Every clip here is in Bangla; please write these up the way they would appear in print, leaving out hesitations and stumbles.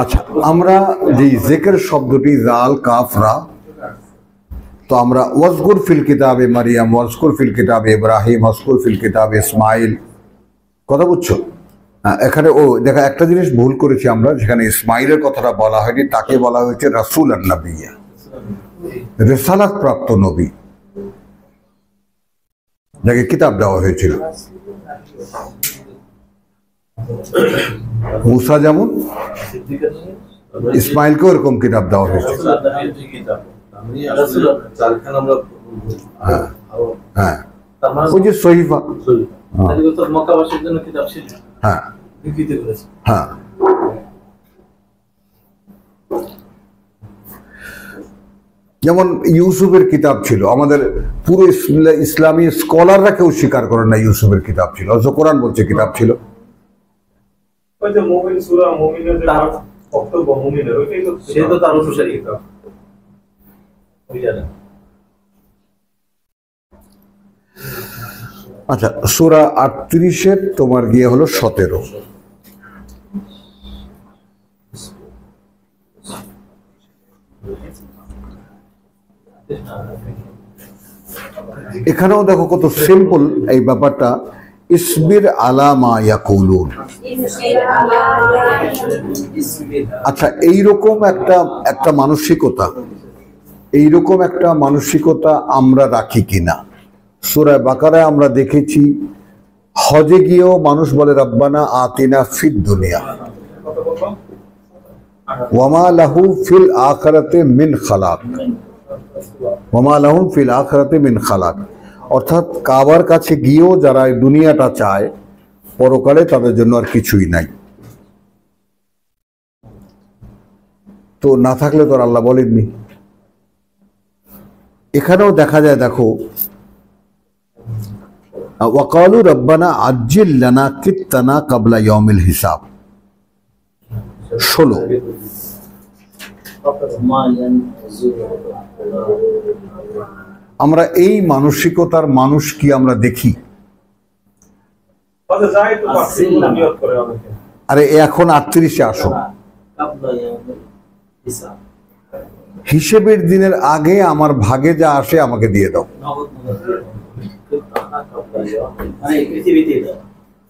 আচ্ছা, আমরা যে জিকির শব্দটি জাল কাফ রা, তো আমরা ওয়াজকুর ফিল কিতাবে মারিয়াম, ওয়াজকুর ফিল কিতাবে ইব্রাহিম, ওয়াজকুর ফিল কিতাবে ইসমাইল, কথা বুঝছো? এখানে ও দেখা একটা জিনিস ভুল করেছি আমরা, যেখানে ইসমাইলের কথাটা বলা হয়নি, তাকে বলা হয়েছে রাসূল আর নবিয়্যা, রিসালাত প্রাপ্ত নবী, যাকে কিতাব দেওয়া হয়েছিল। মুসা যেমন, ইসমাইলকেও এরকম কিতাব দেওয়া হয়েছে। হ্যাঁ হ্যাঁ, ওই যে সহিফা, হ্যাঁ হ্যাঁ। যেমন ইউসুফের কিতাব ছিল, আমাদের পুরো ইসলামী স্কলাররা কেউ স্বীকার করে না ইউসুফের কিতাব ছিল, অথচ কোরআন বলছে কিতাব ছিল। আচ্ছা, সূরা 38-এর তোমার গিয়ে হলো 17। এখানেও দেখো কত সিম্পল এই ব্যাপারটা, ইসবির আলা মা ইয়াকুলুন। আচ্ছা, এইরকম একটা মানসিকতা, এইরকম একটা মানসিকতা আমরা রাখি কিনা? সূরা বাকারায় আমরা দেখেছি, হজে গিয়েও মানুষ বলে রব্বানা আতিনা ফিদ দুনিয়া ওয়ামা লাহু ফিল আখিরাতি মিন খালাক, ওয়ামা লাহু ফিল আখিরাতি মিন খালাক। অর্থাৎ কাবার কাছে গিয়েও যারা এই দুনিয়াটা চায়, পরকালে তাদের জন্য আর কিছুই নাই। তো না থাকলে তো আল্লাহ বলেননি। এখানেও দেখা যায়, দেখো ওয়াকালু রব্বানা আজ্জিল লানা কিত্তানা কাবলা ইয়াউমিল হিসাব, 16। আমরা এই মানসিকতার মানুষ কি আমরা দেখি? আরে এখন 38-এ আসো, হিসেবের দিনের আগে আমার ভাগে যা আসে আমাকে দিয়ে দাও।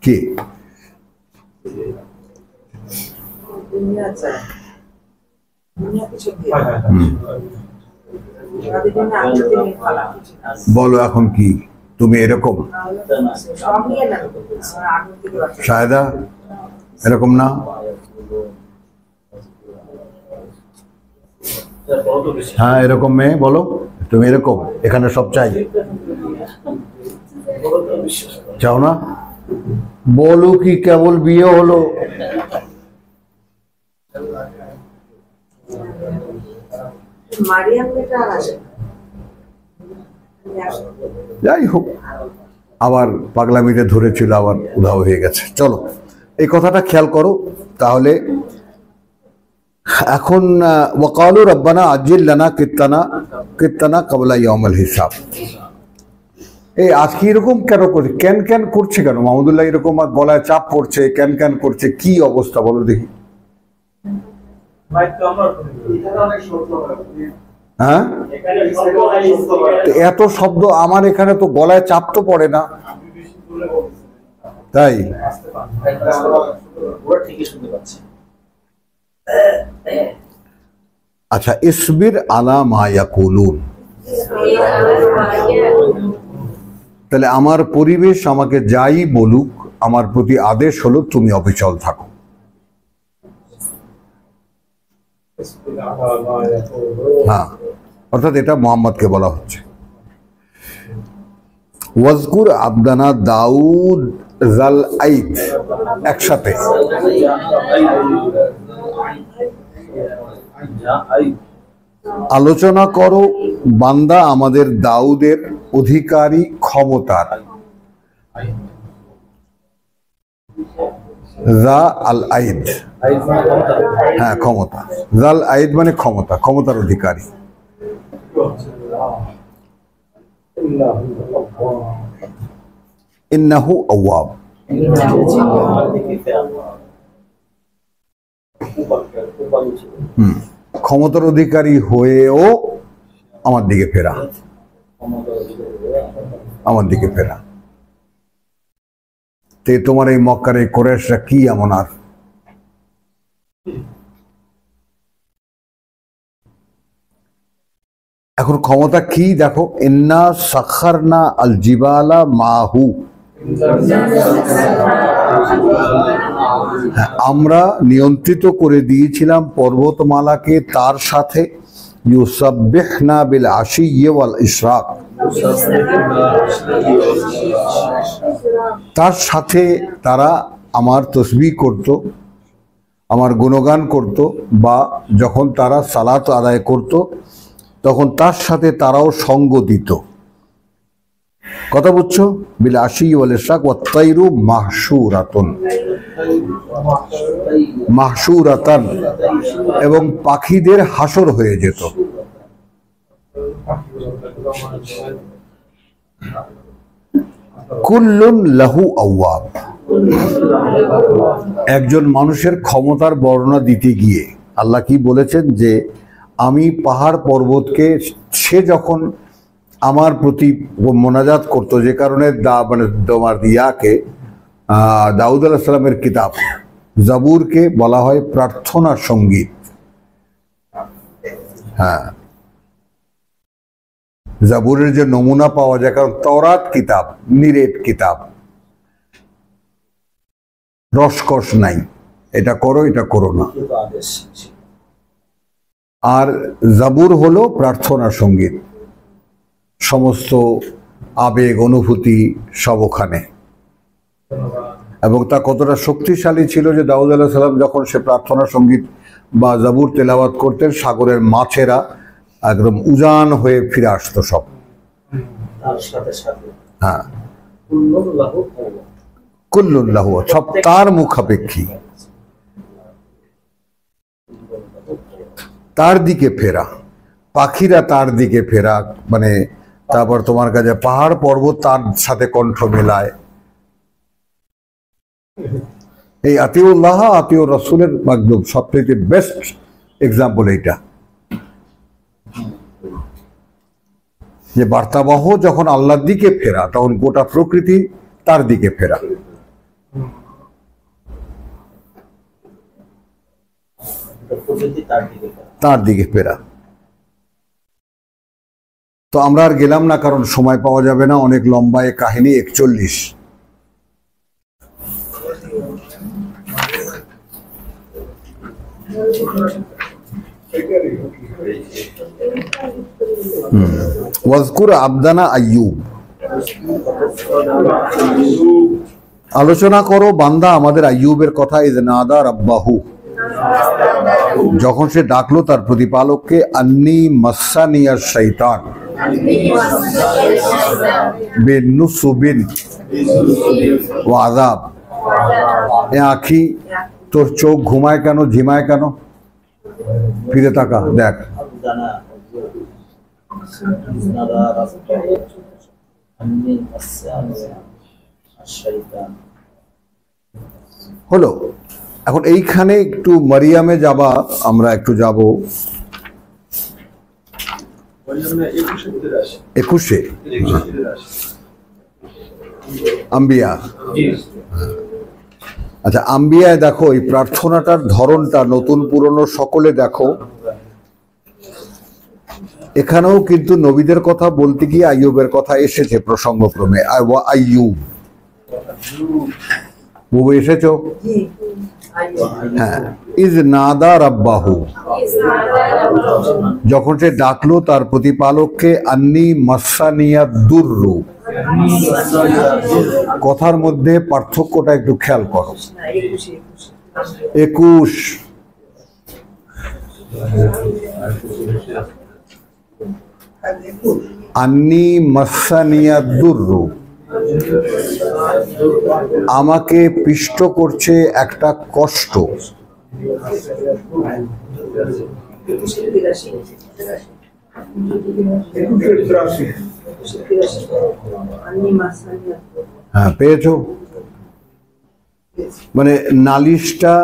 কি বলো এখন কি তুমি এরকম? শায়দা এরকম না? হ্যাঁ এরকম মেয়ে, বলো তুমি এরকম? এখানে সব চাই, চাও না? বলো কি কেবল বিয়ে হলো? যাই হোক, আবার পাগলামিতে ধরেছিল, আবার উধাও হয়ে গেছে। চলো এই কথাটা খেয়াল করো তাহলে। এখন ওয়াকালু রব্বানা আজ্জিল লানা কিত্তানা কাবলা ইয়াউমিল হিসাব। এই আজকে এরকম কেন করছে? ক্যান ক্যান করছে কেন মাহমুদুল্লাহ? এরকম গলায় চাপ পড়ছে, ক্যান ক্যান করছে, কি অবস্থা বলো দেখি? হ্যাঁ, এত শব্দ আমার এখানে তো গলায় চাপ তো পড়ে না, তাই আচ্ছা। ইসবির আলা মা ইয়াকুলুন, তাহলে আমার পরিবেশ আমাকে যাই বলুক, আমার প্রতি আদেশ হলো তুমি অবিচল থাকো। হ্যাঁ, অর্থাৎ এটা মুহাম্মদকে বলা হচ্ছে। ওয়াজকুর আবদানা দাউদ জাল আইদ, একসাথে। আলোচনা করো বান্দা আমাদের দাউদের অধিকারী ক্ষমতার। জা আল আইদ, হ্যাঁ ক্ষমতা। জাল আইদ মানে ক্ষমতা, ক্ষমতার অধিকারী। ইন্নাহু আওয়াব, ক্ষমতার অধিকারী হয়েও আমার দিকে ফেরা, আমার দিকে ফেরা। তে তোমার এই মক্কার এই কুরাইশরা কি এমন আর? এখন ক্ষমতা কি দেখো, ইন্না সাখারনা আল জিবালা মাহু, আমরা নিয়ন্ত্রিত করে দিয়েছিলাম পর্বতমালাকে তার সাথে, ইউসাব্বিহনা বিল আশিয়্যি ওয়াল ইশরাক, তার সাথে তারা আমার তসবিহ করত, আমার গুণগান করত, বা যখন তারা সালাত আদায় করত তখন তার সাথে তারাও সঙ্গ দিত। কথা বুঝছো? বিল আশিয়্যি ওয়াল ইশরাক ওয়াত তায়রু মাহশুরাতুন, মাহশুরাতান, এবং পাখিদের হাসর হয়ে যেত। কুল্লুন লাহু আওয়াব, একজন মানুষের ক্ষমতার বর্ণনা দিতে গিয়ে আল্লাহ কি বলেছেন যে আমি পাহাড় পর্বতকে, সে যখন আমার প্রতি মোনাজাত করত, যে কারণে মানে তোমার ইয়াকে দাউদ আলাইহিস সালামের কিতাব জাবুরকে বলা হয় প্রার্থনা সঙ্গীত। হ্যাঁ, জাবুরের যে নমুনা পাওয়া যায়, কারণ তওরাত কিতাব নিরেট কিতাব, রসকস নাই, এটা করো এটা করো না। আর জাবুর হলো প্রার্থনা সঙ্গীত, সমস্ত আবেগ অনুভূতি সব ওখানে। এবং তা কতটা শক্তিশালী ছিল যে দাউদ আলাইহিস সালাম যখন সে প্রার্থনা সঙ্গীত বা জাবুর তেলাওয়াত করতেন, সাগরের মাছেরা একদম উজান হয়ে ফিরে আসতো সব। হ্যাঁ, কুল্লুল্লাহু, সব তার মুখাপেক্ষী, তার দিকে ফেরা, পাখিরা তার দিকে ফেরা, মানে তারপর তোমার কাছে পাহাড় পর্বত তার সাথে কণ্ঠ মেলায়। এই আতিউল্লাহ আতিউর রাসূলের একদম সবথেকে বেস্ট এক্সাম্পল এইটা, যে বার্তাবহ যখন আল্লাহর দিকে ফেরা তখন গোটা প্রকৃতি তার দিকে ফেরা। তার দিকে ফেরা। তো আমরা আর গেলাম না, কারণ সময় পাওয়া যাবে না, অনেক লম্বা এ কাহিনী। 41 ওয়াজকুর আবদানা আইয়ুব, আলোচনা করো বান্দা আমাদের আইয়ুবের কথা। ইয নাদা রাব্বাহু, যখন সে ডাকলো তার প্রতিপালককে। আন্নি মাসানিয়াশ শাইতান বিনুসুবিন ওয়া আযাব, এ আখি তোর চোখ ঘুমায় কেন, ঝিমায় কেন? ফিরে তাকা, দেখ। হলো। এখন এইখানে একটু মারিয়ামে যাবা, আমরা একটু যাব 21 আম্বিয়া। আচ্ছা, আম্বিয়ায় দেখো এই প্রার্থনাটার ধরনটা নতুন পুরনো সকলে দেখো। এখানেও কিন্তু নবীদের কথা বলতে গিয়ে আইয়ুবের কথা এসেছে প্রসঙ্গক্রমে। আইয়ুব বুবু এসেছো? হ্যাঁ, ইজ নাদা রাব্বাহু, যখন সে ডাকলো তার প্রতিপালককে। আন্নি মাসানিয়া দুররু, কথার মধ্যে পার্থক্যটা একটু খেয়াল করো। 21 আন্নি মাসানিয়া দুররু, আমাকে পিষ্ট করছে একটা কষ্ট। হ্যাঁ, পেয়েছো? মানে নালিশটা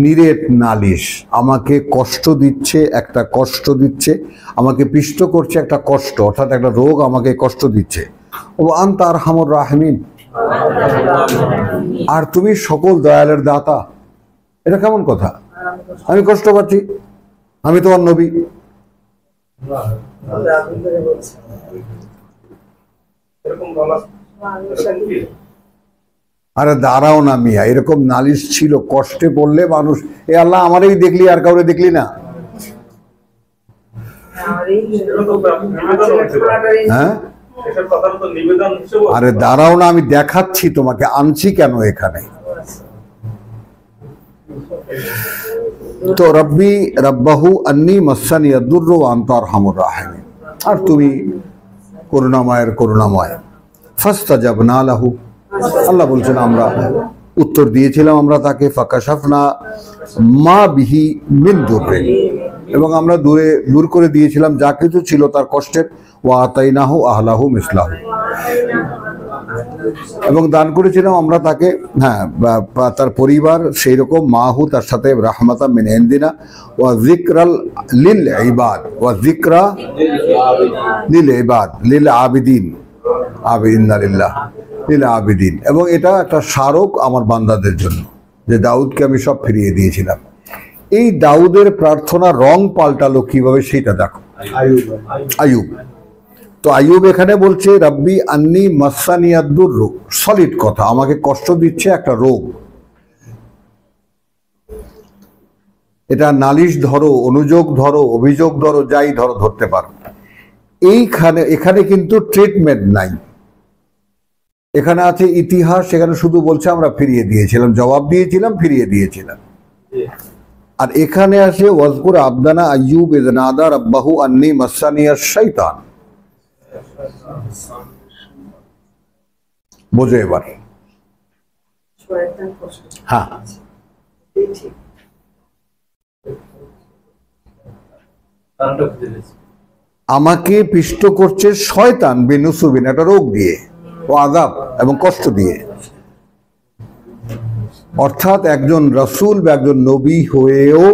নিরেট নালিশ, আমাকে কষ্ট দিচ্ছে, একটা কষ্ট দিচ্ছে, আমাকে পিষ্ট করছে একটা কষ্ট, অর্থাৎ একটা রোগ আমাকে কষ্ট দিচ্ছে। ও আনতা আরহামুর রাহিমিন, আর তুমি সকল দয়ালের দাতা। এটা কেমন কথা? আমি কষ্ট পাচ্ছি, আমি তোমার নবী। আরে দাঁড়াও না মিয়া, এরকম নালিশ ছিল, কষ্টে পড়লে মানুষ, এ আল্লাহ আমারই দেখলি আর কাউরে দেখলি না? হ্যাঁ, আরে দাঁড়াও না, আমি দেখাচ্ছি তোমাকে, আনছি কেন এখানে। তো রব্বি রব্বাহু আন্নি মাসানি আদ-দুররু ওয়া আনতা আরহামুর রাহিমিন, আর তুমি করুণাময়ের করুণাময়। ফাস্তাজাবনা লাহু, আল্লাহ বলছেন আমরা উত্তর দিয়েছিলাম আমরা তাকে। ফাকাশাফনা মা বিহি মিন দুররিন, এবং আমরা দূর করে দিয়েছিলাম যা কিছু ছিল তার কষ্টের। ওয়া আতাইনাহু আহলাহু মিসলাহু, এবং দান করেছিলাম আমরা তাকে, হ্যাঁ, তার পরিবার সেই রকম, মাহু তার সাথে, রাহমাতাম মিন ইনদিনা ওয়া যিকরাল লিল ইবাদ, ওয়া যিকরা লিল ইবাদ লিল আবিদিন, আবিদিনা লিল্লাহ লিল আবিদিন, এবং এটা একটা স্মারক আমার বান্দাদের জন্য যে দাউদকে আমি সব ফিরিয়ে দিয়েছিলাম। এই দাউদের প্রার্থনা রং পাল্টালো কিভাবে সেটা দেখো। আইয়ুব, তো আইয়ুব এখানে বলছে রব্বি আন্নি মাসানি আদ-দুররু, সলিড কথা, আমাকে কষ্ট দিচ্ছে একটা রোগ। এটা নালিশ ধরো, অনুযোগ ধরো, অভিযোগ ধরো, যাই ধরো, ধরতে পারো। এখানে কিন্তু ট্রিটমেন্ট নাই, এখানে আছে ইতিহাস। সেখানে শুধু বলছে আমরা ফিরিয়ে দিয়েছিলাম, জবাব দিয়েছিলাম, ফিরিয়ে দিয়েছিলাম। আর এখানে আছে ওয়াজকুর আবদানা আইয়ুব ইয নাদা রাব্বাহু আন্নি মাসানিয়াশ শাইতান। বোঝো এবার? হ্যাঁ, আমাকে পিষ্ট করছে শয়তান বিনুসুবিন, একটা রোগ দিয়ে, ও আযাব এবং কষ্ট দিয়ে। অর্থাৎ একজন রাসূল বা একজন নবী হয়েও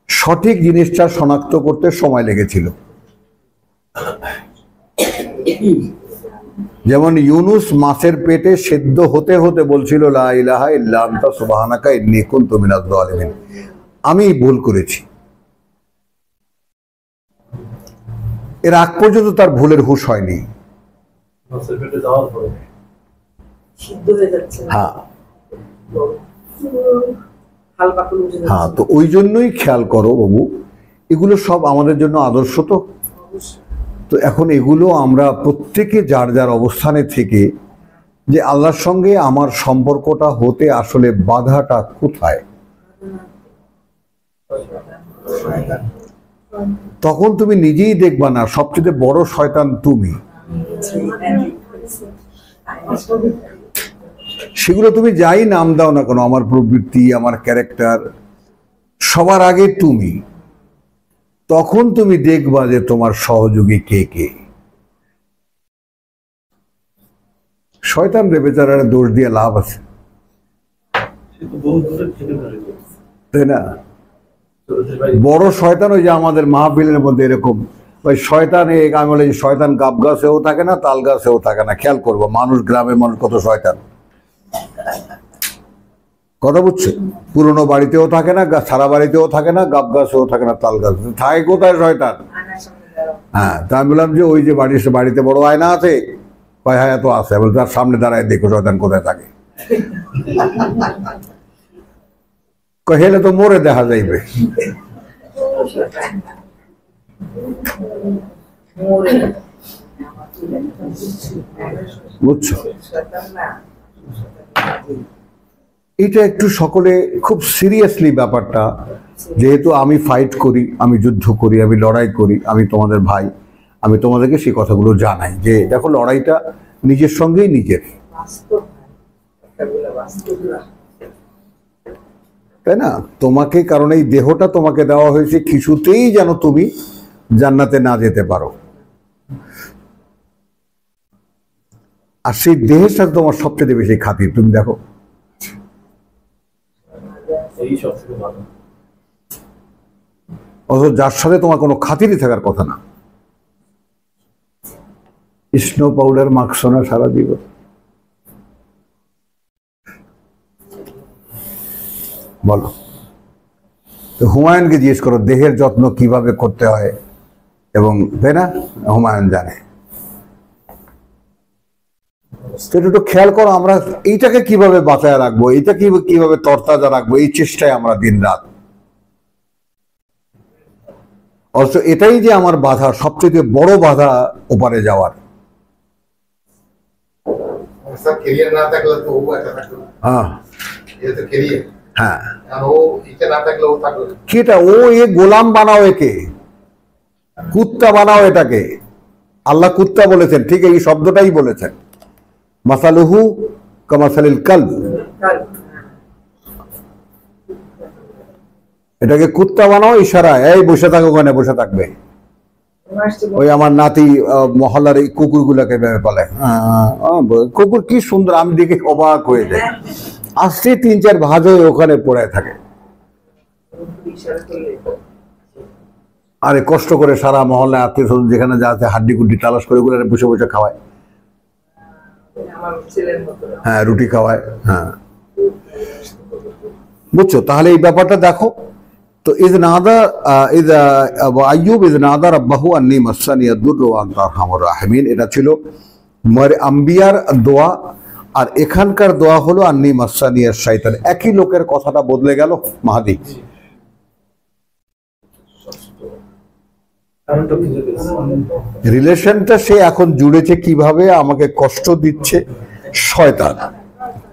সঠিক জিনিসটা শনাক্ত করতে সময় লেগেছিল। যেমন ইউনুস মাছের পেটে সেদ্ধ হতে হতে বলছিল লা ইলাহা ইল্লা আনতা সুবহানাকা ইন্নী কুনতু মিনাজ জালিমিন, আমি ভুল করেছি। এর আগ পর্যন্ত তার ভুলের হুঁশ হয়নি। হ্যাঁ হ্যাঁ, তো ওই জন্যই খেয়াল করো বাবু, এগুলো সব আমাদের জন্য আদর্শ। তো এখন এগুলো আমরা প্রত্যেকে যার যার অবস্থানে থেকে, যে আল্লাহর সঙ্গে আমার সম্পর্কটা হতে আসলে বাধাটা কোথায়, তখন তুমি নিজেই দেখবা না সবচেয়ে বড় শয়তান তুমি। সেগুলো তুমি যাই নাম দাও না কেন, আমার প্রবৃত্তি, আমার ক্যারেক্টার, সবার আগে তুমি। তখন তুমি দেখবা যে তোমার সহযোগী কে কে। শয়তান রে বেচারার দোষ দিয়ে লাভ আছে, তাই না? বড় শয়তান ওই যে আমাদের মাহফিলের মধ্যে এরকম ওই শয়তান, আমি বলে শয়তান গাব গাছেও থাকে না, তাল গাছেও থাকে না। খেয়াল করবো মানুষ, গ্রামের মানুষ কত শয়তান, কথা বুঝছে? পুরনো বাড়িতেও থাকে না, সারা বাড়িতেও থাকে না, গাব গাছেও থাকে না, তাল গাছ থাকে কোথায় শয়তান? হ্যাঁ, তা আমি বললাম যে ওই যে বাড়িতে বড় আয়না আছে, হ্যাঁ এত আছে, বলে তার সামনে দাঁড়ায় দেখো শয়তান কোথায় থাকে। হেলে তো মরে দেখা যাইবে। বুঝছো? এটা একটু সকলে খুব সিরিয়াসলি ব্যাপারটা, যেহেতু আমি ফাইট করি, আমি যুদ্ধ করি, আমি লড়াই করি, আমি তোমাদের ভাই, আমি তোমাদেরকে সেই কথাগুলো জানাই যে দেখো লড়াইটা নিজের সঙ্গেই নিজের, তাই না? তোমাকে, কারণ এই দেহটা তোমাকে দেওয়া হয়েছে কিছুতেই যেন তুমি জান্নাতে না যেতে পারো, আর সেই দেহের সাথে তোমার সবচেয়ে বেশি খাতির। তুমি দেখো অথচ যার সাথে তোমার কোনো খাতিরই থাকার কথা না, স্নো পাউডার মাখছো না সারা জীবন। বলো তো, হুমায়ুনকে জিজ্ঞেস করো দেহের যত্ন কিভাবে করতে হয়, এবং তাই না, হুমায়ুন জানে। একটু খেয়াল করো, আমরা এইটাকে কিভাবে বাঁচায় রাখবো, এইটা কিভাবে তরতাজা রাখবো, এই চেষ্টায় আমরা দিন রাত। অথচ এটাই যে আমার বাধা, সবচেয়ে বড় বাধা ওপারে যাওয়ার। হ্যাঁ, কেটা ও এ গোলাম বানাও, একে কুত্তা বানাও, এটাকে আল্লাহ কুত্তা বলেছেন, ঠিক এই শব্দটাই বলেছেন, মাসালুহু কামাসালিল কালব, এটাকে কুত্তা বানাও ইশারা, এই বসে থাকো, ওখানে বসে থাকবে। ওই আমার নাতি মহল্লার এই কুকুর গুলাকে বলে, কুকুর কি সুন্দর, আমি দেখে অবাক হয়ে যায়, আসছে 3-4 ভাজ হয়ে ওখানে পড়ে থাকে। আরে কষ্ট করে সারা মহল্লায় আত্মীয় স্বজন যেখানে যা আছে হাড্ডি গুড্ডি তালাশ করে ওগুলো বসে বসে খাওয়ায়, হ্যাঁ রুটি খাওয়ায়, হ্যাঁ বুঝছো। তাহলে এই ব্যাপারটা দেখো তো, ইজ নাদা ইজ আইয়ুব ইজ নাদা রাব্বাহু আন্নী মাসসানি আদ-দুররু ওয়া আনতা আরহামুর রাহিমিন, এটা ছিল আম্বিয়ার দোয়া, আর এখানকার দোয়া হলো আন্নী মাসসানি আশ-শাইতান। একই লোকের কথাটা বদলে গেল মাহাদি। রিলেশনটা সে এখন জুড়েছে কিভাবে, আমাকে কষ্ট দিচ্ছে শয়তান,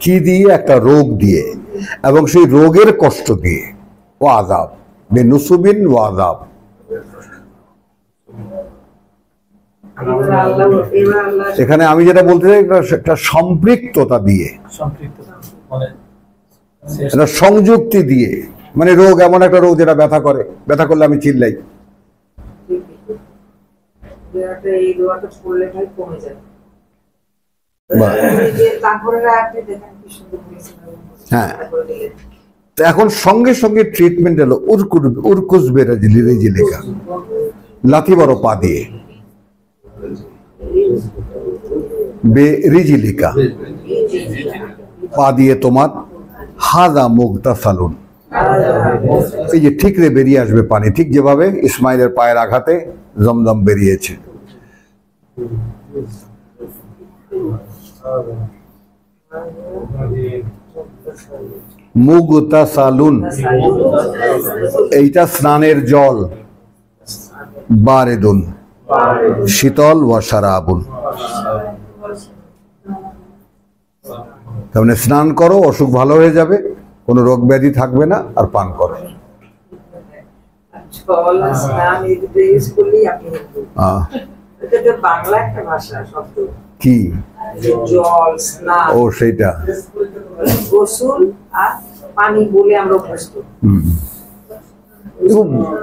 কি দিয়ে, একটা রোগ দিয়ে, এবং সেই রোগের কষ্ট দিয়ে, ও আযাব বিনুসুবিন ওয়া আযাব। এখানে আমি যেটা বলতে চাই, একটা সম্পৃক্ততা দিয়ে, একটা সংযুক্তি দিয়ে, মানে রোগ এমন একটা রোগ যেটা ব্যথা করে, ব্যথা করলে আমি চিল্লাই, হ্যাঁ। এখন সঙ্গে সঙ্গে ট্রিটমেন্ট হলো উরকুস বেরিজিলিকা, লাথি বড় পা দিয়ে, বেরিজিলিকা পা দিয়ে তোমার হাদা মুগতাসালুন, এই যে ঠিকরে বেরিয়ে আসবে পানি, ঠিক যেভাবে ইসমাইলের পায়ের আঘাতে জমজম বেরিয়েছে। মুগতাসালুন, এইটা স্নানের জল, বারেদুন শীতল, ওয়া শারাবুন, তার মানে স্নান করো, অসুখ ভালো হয়ে যাবে, কোনো রোগ ব্যাধি থাকবে না, আর পান করো। কি ও সেইটা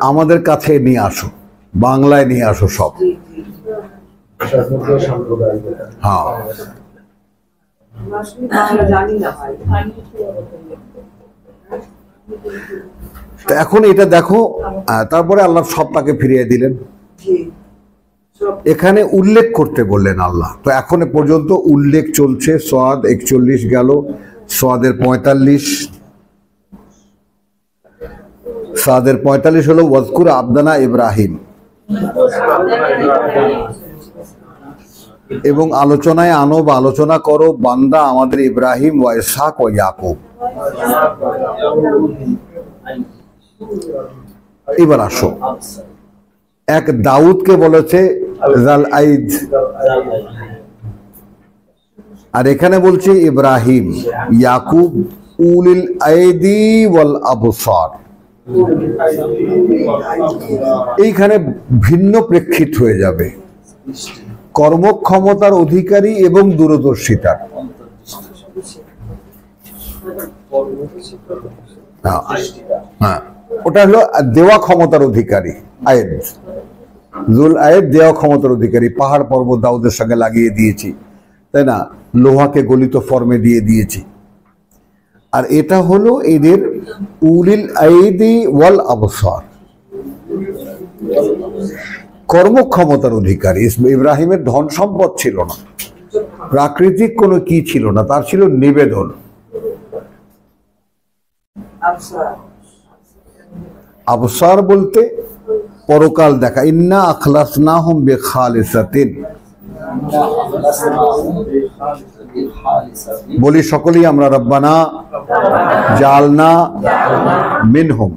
আমাদের কাছে নিয়ে আসো, বাংলায় নিয়ে আসো সব, হ্যাঁ। এখন এটা দেখো, তারপরে আল্লাহ সব তাকে ফিরিয়ে দিলেন, এখানে উল্লেখ করতে বললেন আল্লাহ। তো এখন পর্যন্ত উল্লেখ চলছে, সোয়াদ 41 গেল, সোয়াদের 45, সোয়াদের 45 হলো ওয়াজকুর আবদানা ইব্রাহিম, এবং আলোচনায় আনো বা আলোচনা করো বান্দা আমাদের ইব্রাহিম, ওয়া ইসহাক ওয়া ইয়াকুব। এবার আসো, এক দাউদকে বলেছে জাল আইদ, আর এখানে বলছে ইব্রাহিম, ইয়াকুব উলিল আইদি ওয়াল আবসার। এইখানে ভিন্ন প্রেক্ষিত হয়ে যাবে, কর্মক্ষমতার অধিকারী এবং দূরদর্শিতার। হ্যাঁ, ওটা হলো দেওয়া ক্ষমতার অধিকারী, আয়েদ, জুল আয়েদ দেওয়া ক্ষমতার অধিকারী। পাহাড় পর্বত দাউদের সঙ্গে লাগিয়ে দিয়েছি, তাই না, লোহাকে গলিত ফর্মে দিয়ে দিয়েছি। আর এটা হলো এদের উলিল আইদি ওয়াল আবসার, কর্মক্ষমতার অধিকারী। ইব্রাহিমের ধন সম্পদ ছিল না, প্রাকৃতিক কোনো কি ছিল না, তার ছিল নিবেদন। আবসার বলতে পরকাল দেখা। ইন্না আখলাসনাহুম বিখালিসাতিন, বলি সকলেই আমরা রব্বানা জালনা মিনহুম,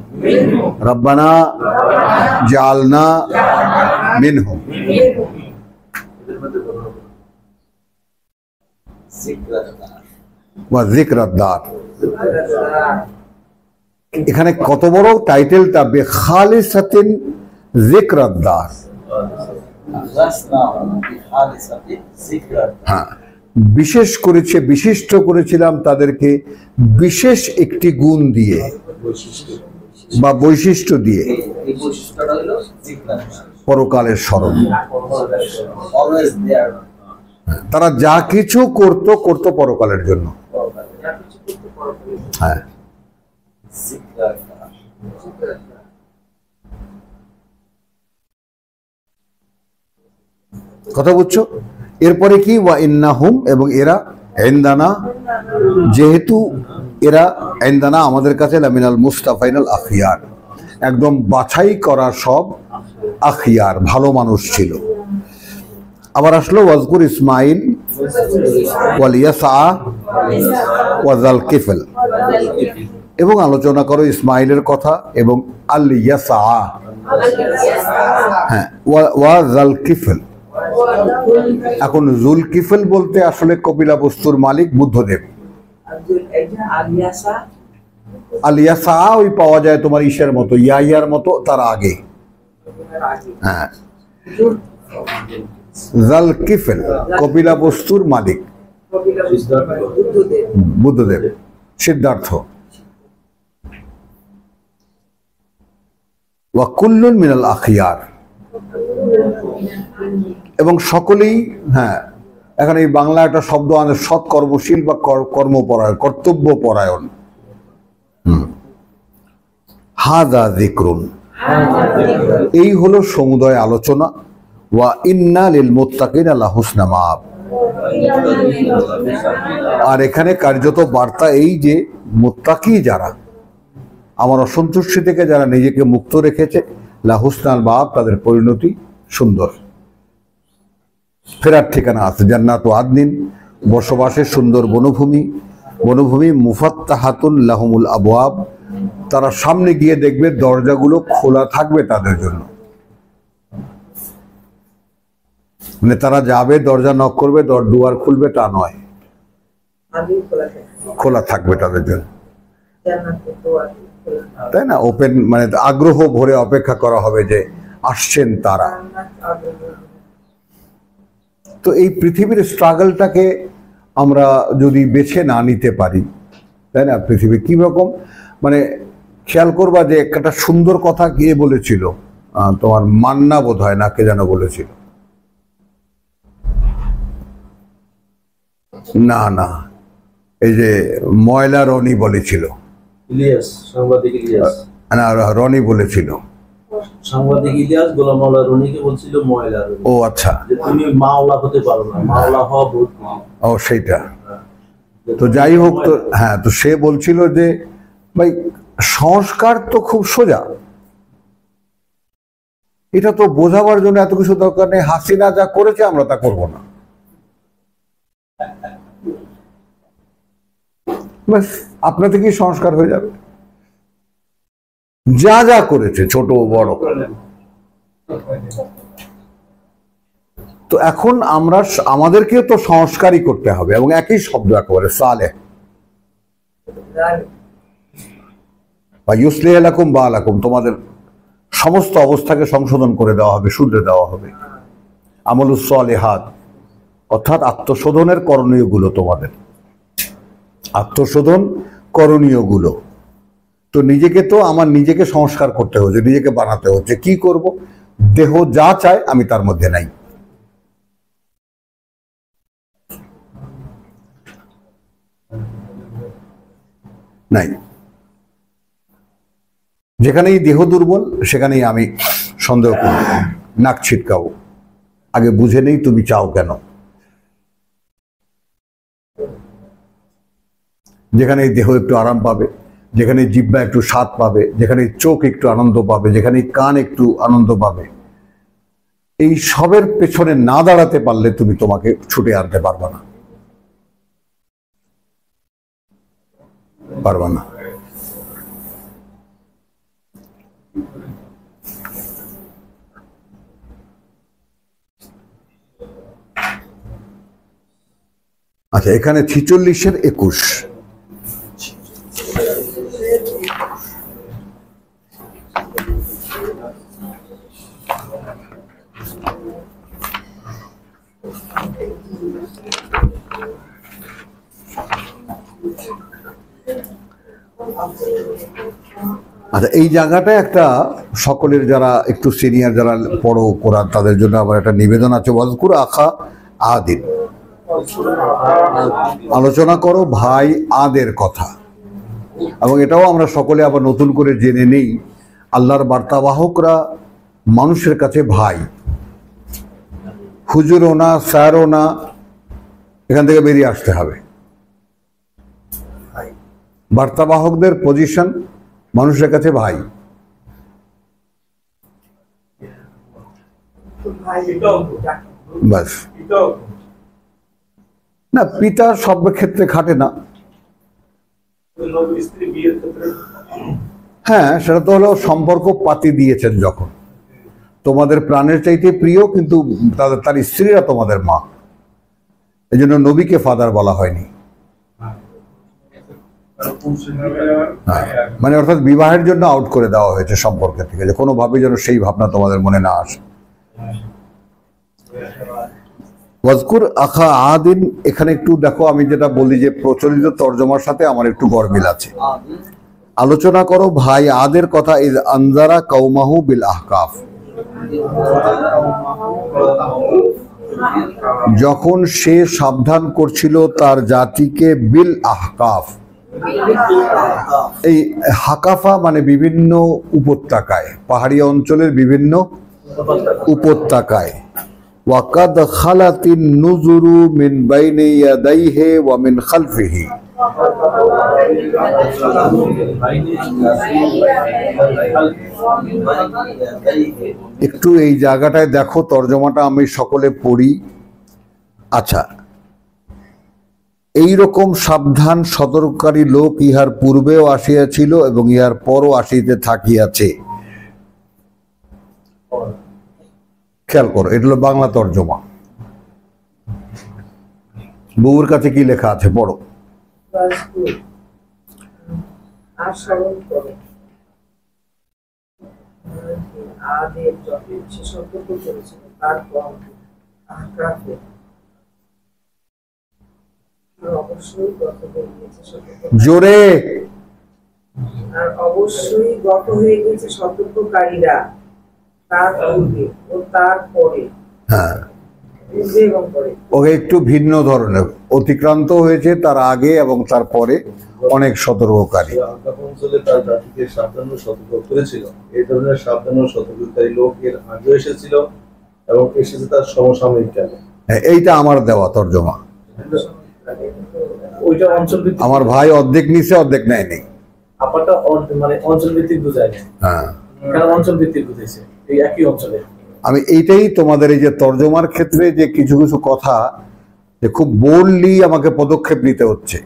রব্বানা জালনা মিনহুম। ওয়া যিকরাদ্দার, এখানে কত বড় টাইটেলটা, বিখালিসাতিন যিকরাদ্দার। হ্যাঁ, বিশেষ করেছে, বিশিষ্ট করেছিলাম তাদেরকে বিশেষ একটি গুণ দিয়ে বা বৈশিষ্ট্য দিয়ে, পরকালের স্মরণ। তারা যা কিছু করত পরকালের জন্য। হ্যাঁ, কথা বুঝছো? এরপরে কি, ওয়া ইন্নাহুম, এবং এরা, ইনদানা, যেহেতু এরা ইনদানা আমাদের কাছে, লামিনাল মুস্তাফাইনাল আখিয়ার, একদম বাছাই করা সব আখিয়ার, ভালো মানুষ ছিল। আবার আসলো ওয়াজকুর ইসমাইল ওয়াল ইয়াসা ওয়া যাল কিফল, এবং আলোচনা করো ইসমাইলের কথা এবং আল ইয়াসা, হ্যাঁ, ওয়া যাল কিফল। এখন জুলকিফল বলতে আসলে কপিলা বস্তুর মালিক বুদ্ধদেব। আলিয়াসা ওই পাওয়া যায় তোমার ঈশের মতো, ইয়ার মতো, তার আগে। হ্যাঁ, জুলকিফল কপিলা বস্তুর মালিক বুদ্ধদেব, সিদ্ধার্থ। ওয়া কুল্লুন মিনাল আখিয়ার, এবং সকলেই, হ্যাঁ, এখন এই বাংলা একটা শব্দ আছে, সৎ কর্মশীল বা কর্মপরায়ণ, কর্তব্য পরায়ণ। হাযা যিকরুন, এই হলো সমুদয় আলোচনা। ওয়া ইন্না লিল মুত্তাকিনা লাহুসনা মাআব, আর এখানে কার্যত বার্তা এই যে মুত্তাকি যারা, আমার অসন্তুষ্টি থেকে যারা নিজেকে মুক্ত রেখেছে, লাহুসনাল মাআব, তাদের পরিণতি সুন্দর, ফেরার ঠিকানা আছে। জান্নাত ও আদনিন, বসবাসের সুন্দর বনভূমি, বনভূমি মুফাত্তাহাতুন লাহুমুল আবওয়াব, তারা সামনে গিয়ে দেখবে দরজাগুলো খোলা থাকবে তাদের জন্য। মানে তারা যাবে, দরজা নক করবে, দুয়ার খুলবে, তা নয়, খোলা থাকবে তাদের জন্য, তাই না? ওপেন, মানে আগ্রহ ভরে অপেক্ষা করা হবে যে আসছেন তারা। তো এই পৃথিবীর স্ট্রাগলটাকে আমরা যদি বেছে না নিতে পারি, তাই না, পৃথিবী কি রকম, মানে খেয়াল করবা যে একটা সুন্দর কথা গিয়ে বলেছিল, তোমার মান্না বোধ হয় না, কে যেন বলেছিল, না না, এই যে ময়লা রনি বলেছিল, ইলিয়াস, সাংবাদিক ইলিয়াস, না রনি বলেছিল, সাংবাদিক ইলিয়াস গোলাম মাওলা রনিকে বলছিল ময়লা রনি। ও আচ্ছা, যে তুমি মাওলা হতে পারো না, মাওলা হওয়া বহুত। ও সেইটা। তো যাই হোক, তো হ্যাঁ, তো সে বলছিল যে ভাই সংস্কার তো খুব সোজা, এটা তো বোঝাবার জন্য এত কিছু দরকার নেই, হাসিনা যা করেছে আমরা তা করব না, ব্যাস আপনা থেকেই সংস্কার হয়ে যাবে। যা যা করেছে ছোট বড়, তো এখন আমরা আমাদেরকেও তো সংস্কারই করতে হবে, এবং একই শব্দ একেবারে সালেহ বা ইউসলিহ লাকুম বালাকুম, তোমাদের সমস্ত অবস্থাকে সংশোধন করে দেওয়া হবে, শুধরে দেওয়া হবে। আমলুস সালিহাত, অর্থাৎ আত্মশোধনের করণীয় গুলো, তোমাদের আত্মশোধন করণীয় গুলো। তো নিজেকে, তো আমার নিজেকে সংস্কার করতে হচ্ছে, নিজেকে বানাতে হচ্ছে। কি করব? দেহ যা চায় আমি তার মধ্যে নাই। নাই। যেখানেই দেহ দুর্বল সেখানেই আমি সন্দেহ করব, নাক ছিটকাবো, আগে বুঝে নেই তুমি চাও কেন। যেখানে দেহ একটু আরাম পাবে, যেখানে জিহ্বা একটু স্বাদ পাবে, যেখানে চোখ একটু আনন্দ পাবে, যেখানে কান একটু আনন্দ পাবে, এই সবের পেছনে না দাঁড়াতে পারলে তুমি তোমাকে ছুটে আনতে পারবে না, পারবা না। আচ্ছা, এখানে 46-এর 21। আচ্ছা, এই জায়গাটা একটা সকলের যারা একটু সিনিয়র যারা পড়ো কোরআন তাদের জন্য আবার একটা নিবেদন আছে। ওয়াজকুর আখা আদিন, আলোচনা করো ভাই আদের কথা। এবং এটাও আমরা সকলে আবার নতুন করে জেনে নেই, আল্লাহর বার্তাবাহকরা মানুষের কাছে ভাই, হুজুরও না, স্যারও না, এখান থেকে বেরিয়ে আসতে হবে। বার্তাবাহকদের পজিশন মানুষের কাছে ভাই। বাস না, পিতা সব ক্ষেত্রে খাটে না। হ্যাঁ, সেটা তো হলো সম্পর্ক পাতি দিয়েছেন যখন, তোমাদের প্রাণের চাইতে প্রিয়, কিন্তু তার স্ত্রীরা তোমাদের মা, এই জন্য নবীকে ফাদার বলা হয়নি। মানে অর্থাৎ বিবাহের জন্য আউট করে দেওয়া হয়েছে সম্পর্কের থেকে, যে কোনোভাবে যেন সেই ভাবনা তোমাদের মনে না আসে। ওয়াজকুর আখা আদিন, এখানে একটু দেখো, আমি যেটা বলি যে প্রচলিত তর্জমার সাথে আমার একটু গরমিল আছে। আলোচনা করো ভাই আদের কথা, ইজ আনজারা কওমাহু বিল আহকাফ, যখন সে সাবধান করছিল তার জাতিকে, বিল আহকাফ, এই হাকাফা মানে বিভিন্ন উপত্যকায়, পাহাড়ি অঞ্চলের বিভিন্ন উপত্যকায়। ওয়াকাদ খালাতিন নুজুরু মিন বাইনি ইয়াদাইহি ওয়া মিন খালফিহি, একটু এই জায়গাটায় দেখো, তর্জমাটা আমি সকলে পড়ি। আচ্ছা, এইরকম সাবধান সতর্ককারী লোক ইহার পূর্বেও আসিয়াছিল এবং ইহার পরও আসিতে থাকিয়াছে। খেয়াল করো, এটা হলো বাংলা তর্জমা। বউর কাছে কি লেখা আছে পড়ো। জোরে। আর অবশ্যই গত হয়ে গেছে সতর্ককারীরা তার পূর্বে ও তার পরে। হ্যাঁ, পূর্বে এবং পরে, ওকে একটু ভিন্ন ধরনের, অতিক্রান্ত হয়েছে তার আগে এবং তার পরে অনেক সতর্ককারী। অঞ্চলে তার জাতিকে সাবধান ও সতর্ক করেছিল। এই ধরনের সাবধান ও সতর্ককারী লোক এর আগেও এসেছিল এবং এসেছে তার সমসাময়িক কালে। এইটা আমার দেওয়া তর্জমা, ওইটা অঞ্চল ভিত্তিক। আমার ভাই অর্ধেক নিচে অর্ধেক নেয়নি। আপারটা মানে অঞ্চল ভিত্তিক বুঝায় না। হ্যাঁ, কারণ অঞ্চল ভিত্তিক বুঝাইছে এই একই অঞ্চলে। আমি এইটাই তোমাদের এই যে তর্জমার ক্ষেত্রে যে কিছু কিছু কথা যে খুব বোল্ডলি আমাকে পদক্ষেপ নিতে হচ্ছে।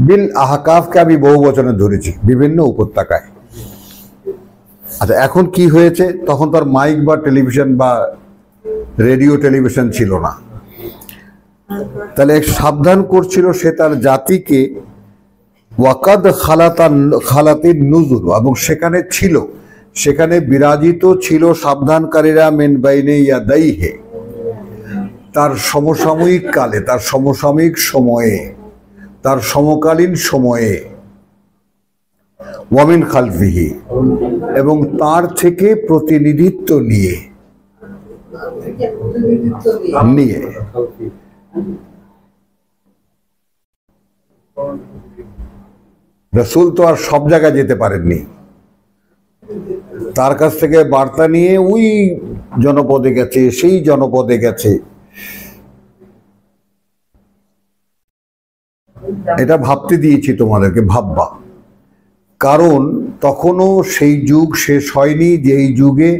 বিল আহকাফকে আমি বহু বচনে ধরেছি, বিভিন্ন উপত্যকায়। আচ্ছা, এখন কি হয়েছে, তখন তার মাইক বা টেলিভিশন বা রেডিও টেলিভিশন ছিল না, তাহলে সাবধান করছিল সে তার জাতিকে। ওয়াকাদ খালাতিন নুজুর, এবং সেখানে ছিল, সেখানে বিরাজিত ছিল সাবধানকারীরা, মিন বাইনি ইয়াদাইহি, তার সমসাময়িক কালে, তার সমসাময়িক সময়ে, তার সমকালীন সময়ে, ওয়া মিন খালফিহি, এবং তার থেকে প্রতিনিধিত্ব নিয়ে নিয়ে রসুল তো আর সব জায়গায় যেতে পারেননি, তার কাছ থেকে বার্তা নিয়ে ওই জনপদে গেছে, সেই জনপদে গেছে। এটা ভাবতে দিয়েছি তোমাদেরকে, ভাববা, কারণ তখনও সেই যুগ শেষ হয়নি যে এই যুগে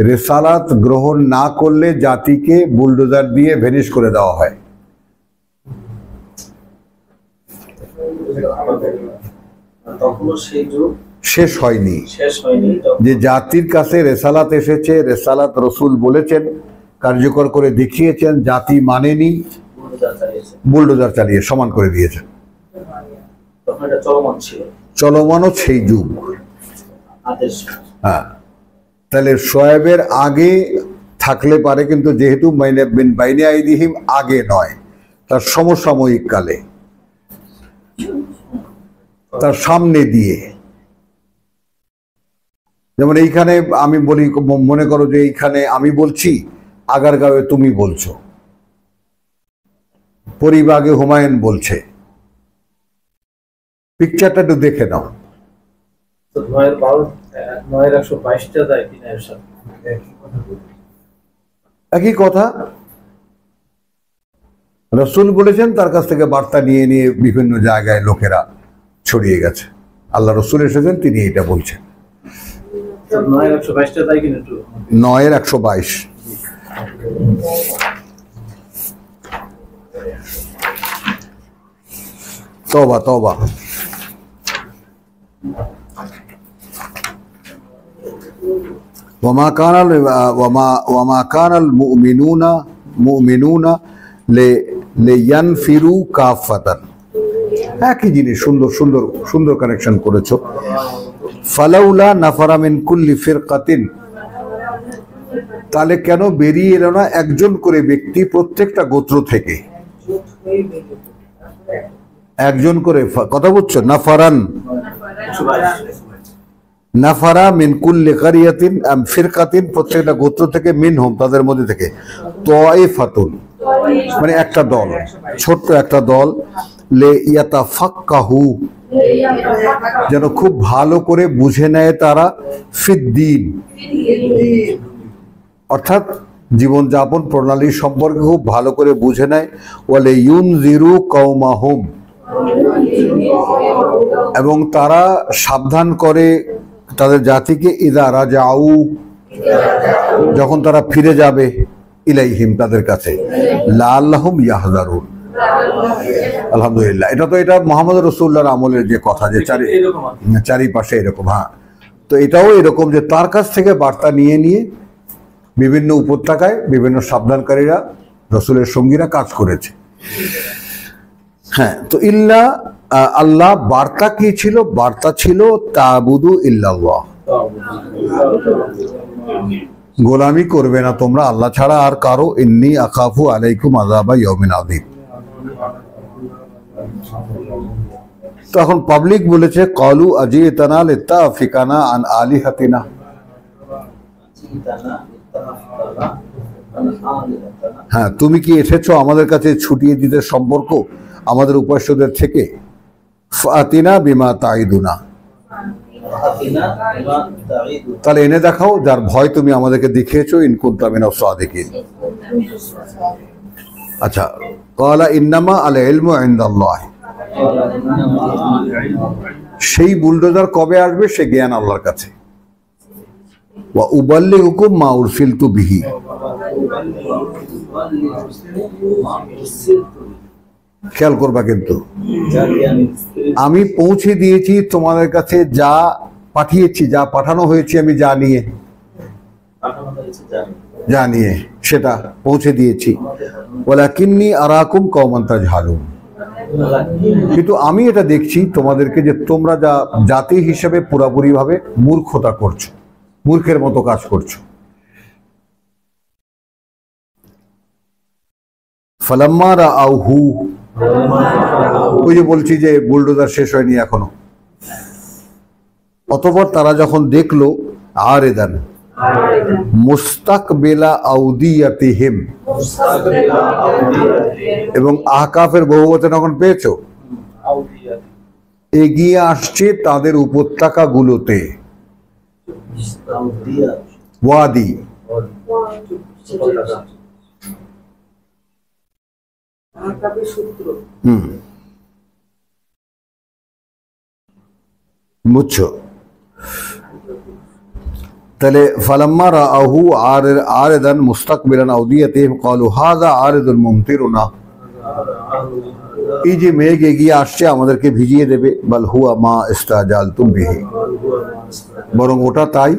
রেসালাত গ্রহণ না করলে জাতিকে বুলডোজার দিয়ে ভেনিশ করে দেওয়া হয়। তখনও সেই যুগ শেষ হয়নি যে জাতির কাছে রেসালাত এসেছে, রেসালাত রসুল বলেছেন, কার্যকর করে দেখিয়েছেন, জাতি মানেনি, বুলডোজার চালিয়ে সমান করে দিয়েছেন। চলমানও সেই যুগ। হ্যাঁ, তাহলে শোয়েবের আগে থাকলে পারে, কিন্তু যেহেতু বাইনে আইদিহিম আগে নয়, তার সমসাময়িক কালে, তার সামনে দিয়ে। যেমন এইখানে আমি বলি, মনে করো যে এইখানে আমি বলছি, আগারগাঁওয়ে তুমি বলছো, পরিবাগে হুমায়ুন বলছে, পিকচারটা একটু দেখে নাও। একই কথা রসুল বলেছেন, তার কাছ থেকে বার্তা নিয়ে নিয়ে বিভিন্ন জায়গায় লোকেরা ছড়িয়ে গেছে। আল্লাহ রসুল এসেছেন, তিনি এটা বলছেন। 9:122 তওবা তওবা। وما كان المؤمنون لينفروا كافة। একই জিনিস, সুন্দর সুন্দর সুন্দর কানেকশন করেছো। ফালাউলা নাফারা মিন কুল্লি ফিরকাতিন, তাহলে কেন বেরিয়ে এলো না একজন করে ব্যক্তি প্রত্যেকটা গোত্র থেকে, একজন করে, কথা বুঝছো? নাফারান, নাফারা মিন কুল্লি কারিয়াতিন ফিরকাতিন, প্রত্যেকটা গোত্র থেকে, মিনহুম তাদের মধ্যে থেকে, তাইফাতুন মানে একটা দল, ছোট্ট একটা দল, লে ইয়াতাফাক্কাহু যেন খুব ভালো করে বুঝে নেয় তারা, ফিদ্দিন অর্থাৎ জীবনযাপন প্রণালী সম্পর্কে খুব ভালো করে বুঝে নেয়। ওয়ালে ইউনজিরু কওমাহুম, এবং তারা সাবধান করে তাদের জাতিকে, ইদা রাজাউ যখন তারা ফিরে যাবে, ইলাইহিম তাদের কাছে, লাআল্লাহুম ইয়াহযারুন। আলহামদুলিল্লাহ, এটা মুহাম্মদ রাসূলুল্লাহর আমলের যে কথা, যে চারিপাশে এরকম। হ্যাঁ, তো এটাও এরকম যে তার কাছ থেকে বার্তা নিয়ে নিয়ে বিভিন্ন উপত্যকায় বিভিন্ন সাবধানকারীরা, রসুলের সঙ্গীরা কাজ করেছে। হ্যাঁ, তো ইল্লা আল্লাহ, বার্তা কি ছিল? বার্তা ছিল তা'বুদু ইল্লাল্লাহ, গোলামি করবে না তোমরা আল্লাহ ছাড়া আর কারো। ইন্নী আখাফু আলাইকুম আযাবা ইয়াউমিন আযীম। তো এখন পাবলিক বলেছে, ক্বালু আজিতানা লিতাফিকানা আন আলিহাতিনা, হ্যাঁ তুমি কি এসেছো আমাদের কাছে ছুটিয়ে দিতে সম্পর্ক আমাদের উপাস্যদের থেকে? ফাতিনা বিমা তাইদুনা, তাহলে এনে দেখাও যার ভয় তুমি আমাদেরকে দেখিয়েছো, ইন কুনতা মিনাস সাদিকিন। আচ্ছা, ক্বালা ইন্নামা আল ইলমু ইনদাল্লাহ, সেই বুলডোজার কবে আসবে? সে জ্ঞান আল্লাহর কাছে। ওয়া উবাল্লিগুকুম মা উরসিলতু বিহি, খেয়াল করবা কিন্তু, আমি পৌঁছে দিয়েছি তোমাদের কাছে যা পাঠিয়েছি, যা পাঠানো হয়েছে আমি যা নিয়ে সেটা পৌঁছে দিয়েছি। ওয়ালাকিন্নী আরাকুম কওমান তাজহালুন, কিন্তু আমি এটা দেখছি তোমাদেরকে যে তোমরা যা জাতি হিসেবে পুরোপুরি ভাবে মূর্খতা করছো, মূর্খের মতো কাজ করছো। ফালাম্মা রাআউহু, ওই যে বলছি যে বুলডোজার শেষ হয়নি এখনো, অতঃপর তারা যখন দেখলো, আরেদান মুস্তাকবিলা আউদিয়াতিহিম, এবং আহকাফের বহুবচন এখন পেয়েছো, এগিয়ে আসছে তাদের উপত্যকাগুলোতে, ওয়াদি আহকাবের সূত্র। বুঝছো? তাহলে ফালাম্মা রাআহু আরিদান মুস্তাকবিলান আওদিয়াতিহিম ক্বালু হাযা আরিদুন মুমতিরুনা, এই যে মেঘ এগিয়ে আসছে আমাদেরকে ভিজিয়ে দেবে, বাল হুয়া মা ইস্তাজালতুম বিহি, বরং ওটা তাই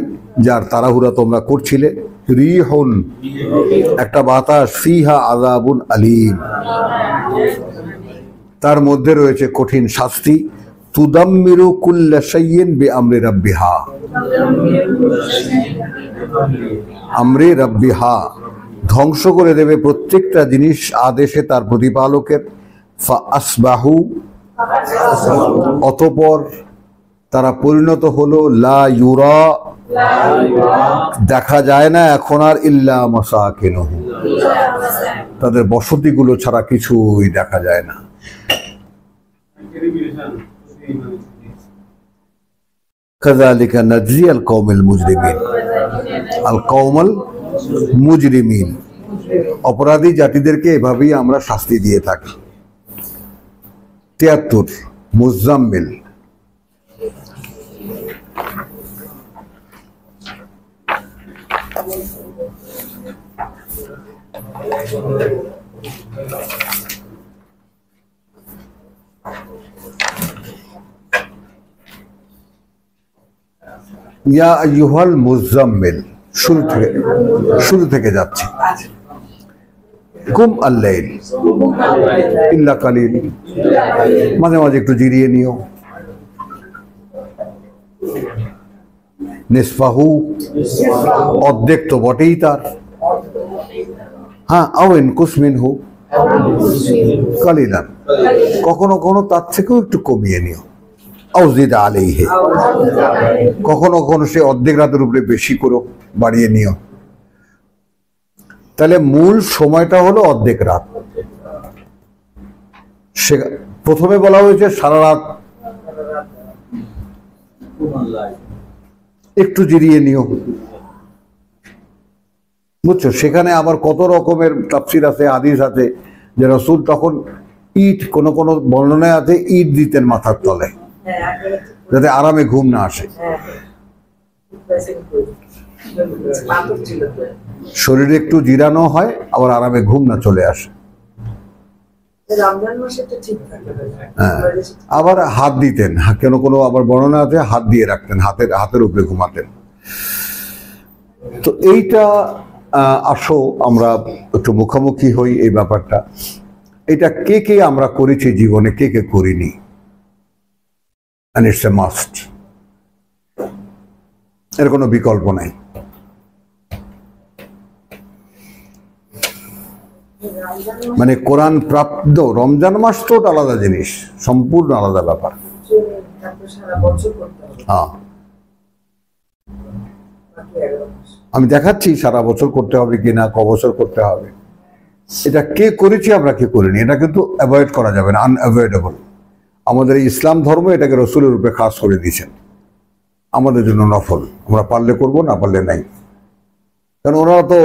যার তাড়াহুড়া তোমরা করছিলে। রিহুন, একটা বাতাস, ফিহা আযাবুন আলীম, তার মধ্যে রয়েছে কঠিন শাস্তি। তুদাম্মিরু কুল্লা শাইইন বিআমরি রাব্বিহা, আমরি রাব্বিহা, ধ্বংস করে দেবে প্রত্যেকটা জিনিস আদেশে তার প্রতিপালকের। ফাআসবাহু, অতঃপর তারা পরিণত হলো লা ইউরা, দেখা যায় না এখন আর, ইল্লা মাসাকিনুহু, তাদের বসতিগুলো ছাড়া কিছুই দেখা যায় না। কাযালিকা নাজজিয়াল কওমাল মুজরিমিন, আল কওমাল মুজরিমিন, অপরাধী জাতিদেরকে এভাবেই আমরা শাস্তি দিয়ে থাকি। 73 মুজাম্মিল। ইয়া আইয়ুহাল মুজাম্মিল, শুরু থেকে যাচ্ছে। কুম আল-লাইল ইল্লা কালিল, মাঝে মাঝে একটু জিরিয়ে নিও। নিসফাহু, অর্ধেক তো বটেই তার। হ্যাঁ, আও ইনকুস মিনহু কালিলান, কখনো কখনো তার থেকেও একটু কমিয়ে নিও। আও জিদ আলাইহি, কখনো কখনো সে অর্ধেক রাতের উপরে বেশি করো, বাড়িয়ে নিও। তাহলে মূল সময়টা হলো অর্ধেক রাত। সে প্রথমে বলা হয়েছে সারা রাত, একটু জিরিয়ে নিও। বুঝছো? সেখানে আবার কত রকমের তাফসীর আছে, হাদিস আছে যে রাসূল তখন ইট, কোন কোন বর্ণনায় আছে ইট দিতেন মাথার তলে, যাতে আরামে ঘুম না আসে। শরীরে একটু জিরানো হয়, আবার আরামে ঘুম না চলে আসে। হ্যাঁ, আবার হাত দিতেন, কেন কোনো আবার বর্ণনা আছে হাত দিয়ে রাখতেন, হাতের উপরে ঘুমাতেন। তো এইটা আসো আমরা একটু মুখোমুখি হই এই ব্যাপারটা। এটা কে কে আমরা করেছি জীবনে, কে কে করিনি। and it's a must, এর কোনো বিকল্প নাই। মানে কোরআন প্রাপ্ত রমজান মাস তো আলাদা জিনিস, সম্পূর্ণ আলাদা ব্যাপার। হ্যাঁ, আমি দেখাচ্ছি সারা বছর করতে হবে কিনা, ক বছর করতে হবে। এটা কে করেছি আমরা, কে করিনি, এটা কিন্তু অ্যাভয়েড করা যাবে না, আনঅ্যাভয়েডেবল। আমাদের এই ইসলাম ধর্ম এটাকে রসুলের রূপে খাস করে দিয়েছেন, আমাদের জন্য নফল। আমরা পারলে করব, না পারলে নাই। কারণ ওনারা তো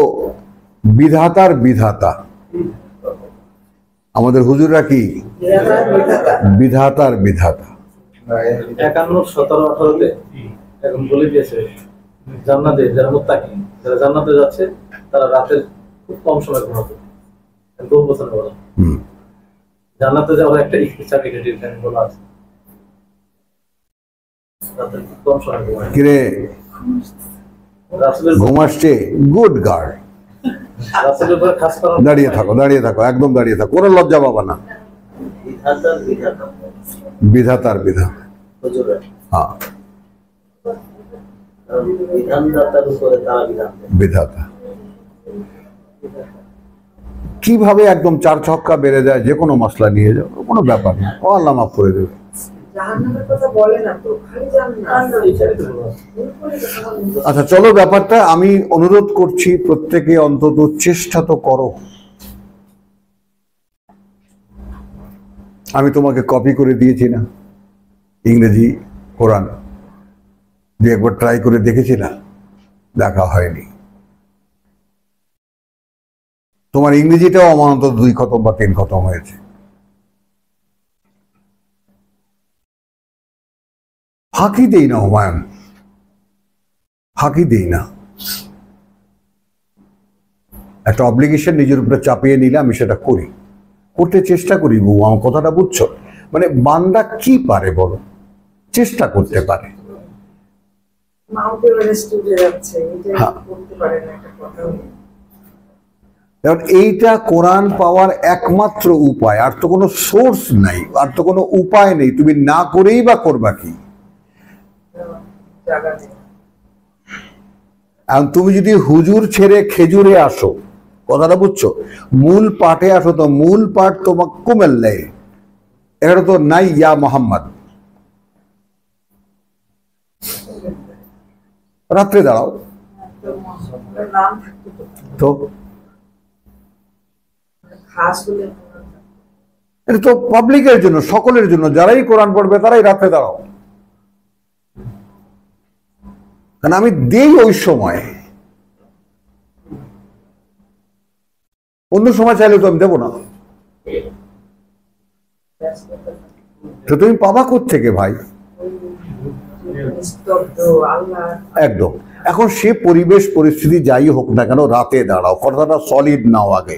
বিধাতার বিধাতা, আমাদের হুজুররা কি বিধাতার বিধাতা। 51, 17, 18-তে এখন বলে দিয়েছে জান্নাতে যারা মুত্তাকি, যারা জান্নাতে যাচ্ছে তারা রাতের খুব কম সময় ঘুমাবে। বহু বছর বলা জান্নাতে যাওয়ার একটা সার্টিফিকেট বলা আছে, রাতের খুব কম সময় ঘুমায়। কিরে রাসূলের ঘুমাচ্ছে, গুড গার্ড। রাসূলের উপর খাস করা, দাঁড়িয়ে থাকো, দাঁড়িয়ে থাকো, একদম দাঁড়িয়ে থাকো, কোনো লজ্জা পাবা না। বিধাতার বিধাতা, হ্যাঁ, বিধাতা। কিভাবে একদম 4 ছক্কা বেড়ে যায়, যে কোনো মশলা নিয়ে যাও, কোনো ব্যাপার না, ও আল্লাহ মাফ করে দেবে। আচ্ছা চলো, ব্যাপারটা আমি অনুরোধ করছি প্রত্যেকে অন্তত চেষ্টা তো করো। আমি তোমাকে কপি করে দিয়েছি না, ইংরেজি কোরআন যে একবার ট্রাই করে দেখেছিলাম, দেখা হয়নি। তোমার ইংরেজিটাও আমার অন্তত 2 খতম বা 3 খতম হয়েছে। ফাঁকি দেই না হুমায়ুন, ফাঁকি দেই না। একটা অব্লিগেশন নিজের উপরে চাপিয়ে নিলে আমি সেটা করি, করতে চেষ্টা করি। বউ, আমার কথাটা বুঝছো? মানে বান্দা কি পারে বলো, চেষ্টা করতে পারে। মাউন্ট এভারেস্ট উঠে যাচ্ছে, এটা হ্যাঁ। করতে পারে না, একটা কথা নেই। কারণ এইটা কোরআন পাওয়ার একমাত্র উপায়, আর তো কোনো সোর্স নাই, আর তো কোনো উপায় নেই। তুমি না করেই বা করবা কি? জায়গা নেই। এখন তুমি যদি হুজুর ছেড়ে খেজুরে আসো, কথাটা বুঝছো, মূল পাঠে আসো, তো মূল পাঠ তোমাকে কুমেল্লে, এটা তো নাই ইয়া মোহাম্মদ। রাত্রে দাঁড়াও একটা নাম থাকতে পারে। তো, খাস হলে এটা তো পাবলিকের জন্য, সকলের জন্য, যারাই কোরআন পড়বে তারাই রাত্রে দাঁড়াও। কারণ আমি দেই ওই সময়, অন্য সময় চাইলে তো আমি দেবো না। তো তুমি পাবা কোত্থেকে ভাই? নিস্তব্ধ আল্লাহ একদম। এখন সে পরিবেশ পরিস্থিতি যাই হোক না কেন, রাতে দাঁড়াও, কথাটা সলিড নাও আগে।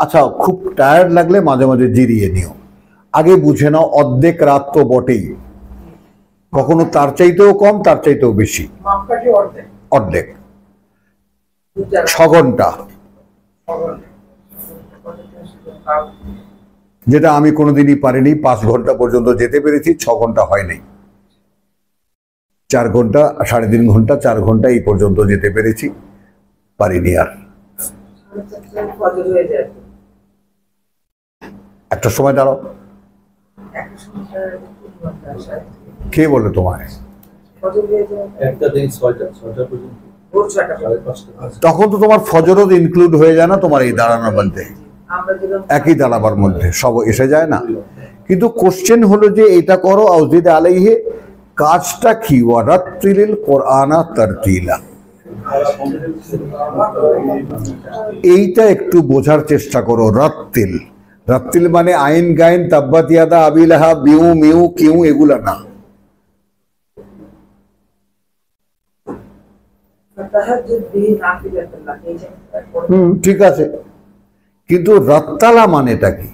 আচ্ছা, খুব টায়ার্ড লাগলে মাঝে মাঝে জিরিয়ে নিও, আগে বুঝে নাও অর্ধেক রাত তো বটেই, কখনো তার চাইতেও কম, তার চাইতেও বেশি। মাপকাঠি অর্ধেক অর্ধেক 2-4 6 ঘন্টা, যেটা আমি কোনোদিনই পারিনি। 5 ঘন্টা পর্যন্ত যেতে পেরেছি, 6 ঘন্টা হয় নাই। 4 ঘন্টা, 3.5 ঘন্টা, 4 ঘন্টা এই পর্যন্ত যেতে পেরেছি, পারিনি আর। ফজর হয়ে যায়, একটা সময় দাঁড়াও। একটা সময় 3 ঘন্টা সাড়ে কে বলে তোমায়? ফজর হয়ে যায়, একটা দিন 6টা পর্যন্ত, ভোর 6টা সাড়ে 5টা। তখন তো তোমার ফজরও ইনক্লুড হয়ে যায় না তোমার এই দাঁড়ানোর মধ্যে? আমরা যেরকম একই দাঁড়াবার মধ্যে সব এসে যায় না? কিন্তু কোশ্চেন হলো যে এটা করো আউজিদ আলাইহে, কাজটা কি? ওয়ারাত্তিলিল কোরআনা তারতিলা, এইটা একটু বোঝার চেষ্টা করো। রাত্তিল, রাত্তিল মানে আইন গাইন তাব্বাত ইয়াদা আবি লাহাব বিউ মিউ কিউ, এগুলা না। তাহাজ্জুদ বিহি নাফিলাতুল্লাহ, এই যে ঠিক আছে, কিন্তু রাত্তালা মানেটা কি?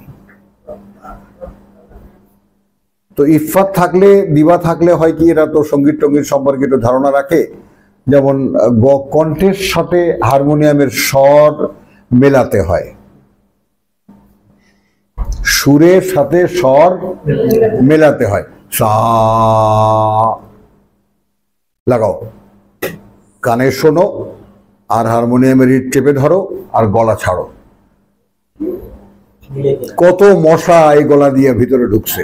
তো ইফাত থাকলে, দিবা থাকলে হয় কি, এরা তো সঙ্গীত টঙ্গীত সম্পর্কে একটু ধারণা রাখে। যেমন কণ্ঠের সাথে হারমোনিয়ামের স্বর মেলাতে হয়, সুরের সাথে স্বর মেলাতে হয়। সা লাগাও, কানে শোনো, আর হারমোনিয়ামের রিড চেপে ধরো, আর গলা ছাড়ো। কত মশা এই গলা দিয়ে ভিতরে ঢুকছে।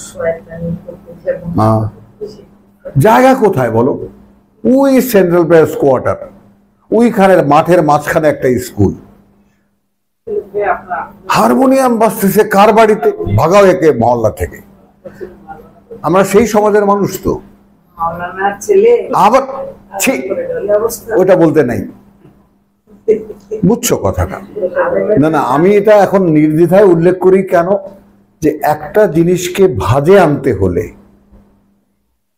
শয়তানি করতে যেমন হ্যাঁ, জায়গা কোথায় বলো? ওই সেন্ট্রাল প্রেস কোয়ার্টার, ওইখানের মাঠের মাঝখানে একটা স্কুল, আপনার হারমোনিয়াম বাজতেছে কার বাড়িতে? ভাগাও একে মহল্লা থেকে। আমরা সেই সমাজের মানুষ তো। মাওলানার ছেলে আবার ছি, করে গেল অবস্থা। ওটা বলতে নাই, বুঝছো কথাটা? না না, আমি এটা এখন নির্দ্বিধায় উল্লেখ করি কেন, যে একটা জিনিসকে ভাজে আনতে হলে,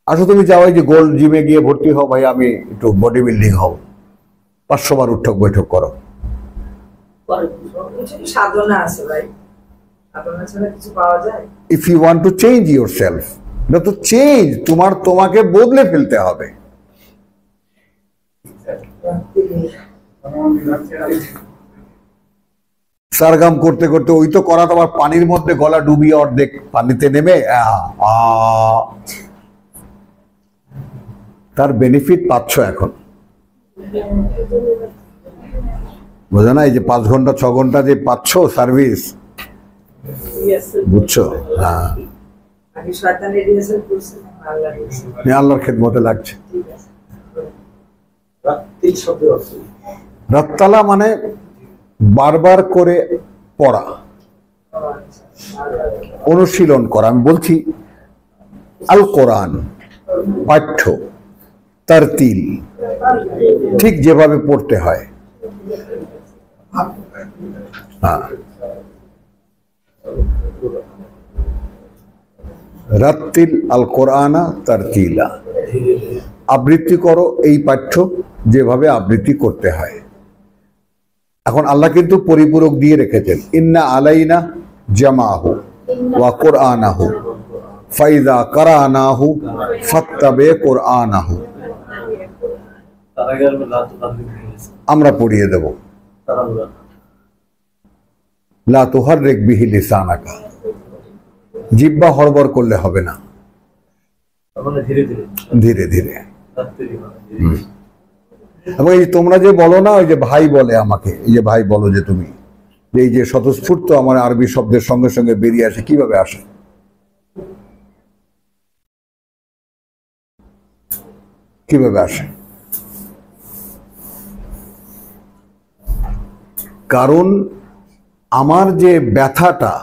আসো তুমি যাও এই যে গোল্ড জিমে গিয়ে ভর্তি হও, ভাই আমি একটু বডি বিল্ডিং হও, 500 বার উঠক বৈঠক করো। কিছু সাধনা আছে ভাই, সাধনা ছাড়া কিছু পাওয়া যায়? If you want to change yourself, এটা তো চেঞ্জ, তোমাকে বদলে ফেলতে হবে। সারগাম করতে করতে ওই তো করা, তোমার পানির মধ্যে গলা ডুবিয়ে অর্ধেক পানিতে নেমে তার বেনিফিট পাচ্ছ এখন, বোঝো না? এই যে 5 ঘন্টা 6 ঘন্টা যে পাচ্ছ সার্ভিস, বুঝছো? হ্যাঁ, আগে শয়তানের রিহার্সাল করছে, আল্লাহ রিহার্সাল। আল্লাহর খেদমতে লাগছে। ঠিক আছে। রাত্রির শব্দের অর্থ রাত্তালা মানে বারবার করে পড়া, ও আচ্ছা। অনুশীলন করা। আমি বলছি আল কোরআন পাঠ্য তারতিল ঠিক যেভাবে পড়তে হয়। হ্যাঁ, রাত্তিল আল কোরআনা তারতিলা, আবৃত্তি করো এই পাঠ্য যেভাবে আবৃত্তি করতে হয়। এখন আল্লাহ কিন্তু পরিপূরক দিয়ে রেখেছেন, ইন্না আলাইনা জামাহু ওয়া কোরআনাহু ফাইদা কারানাহু ফাত্তাবে কোরআনাহু। আমরা পড়িয়ে দেব। লা তুহাররিক বিহি লিসানাকা, জিহ্বা হড়বড় করলে হবে না, ধীরে ধীরে। এবং এই তোমরা যে বলো না, ওই যে ভাই বলে আমাকে, এই যে ভাই বলো যে তুমি, এই যে স্বতঃস্ফূর্ত আমার আরবি শব্দের সঙ্গে সঙ্গে বেরিয়ে আসে, কিভাবে আসে? কিভাবে আসে? কারণ আমার যে ব্যথাটা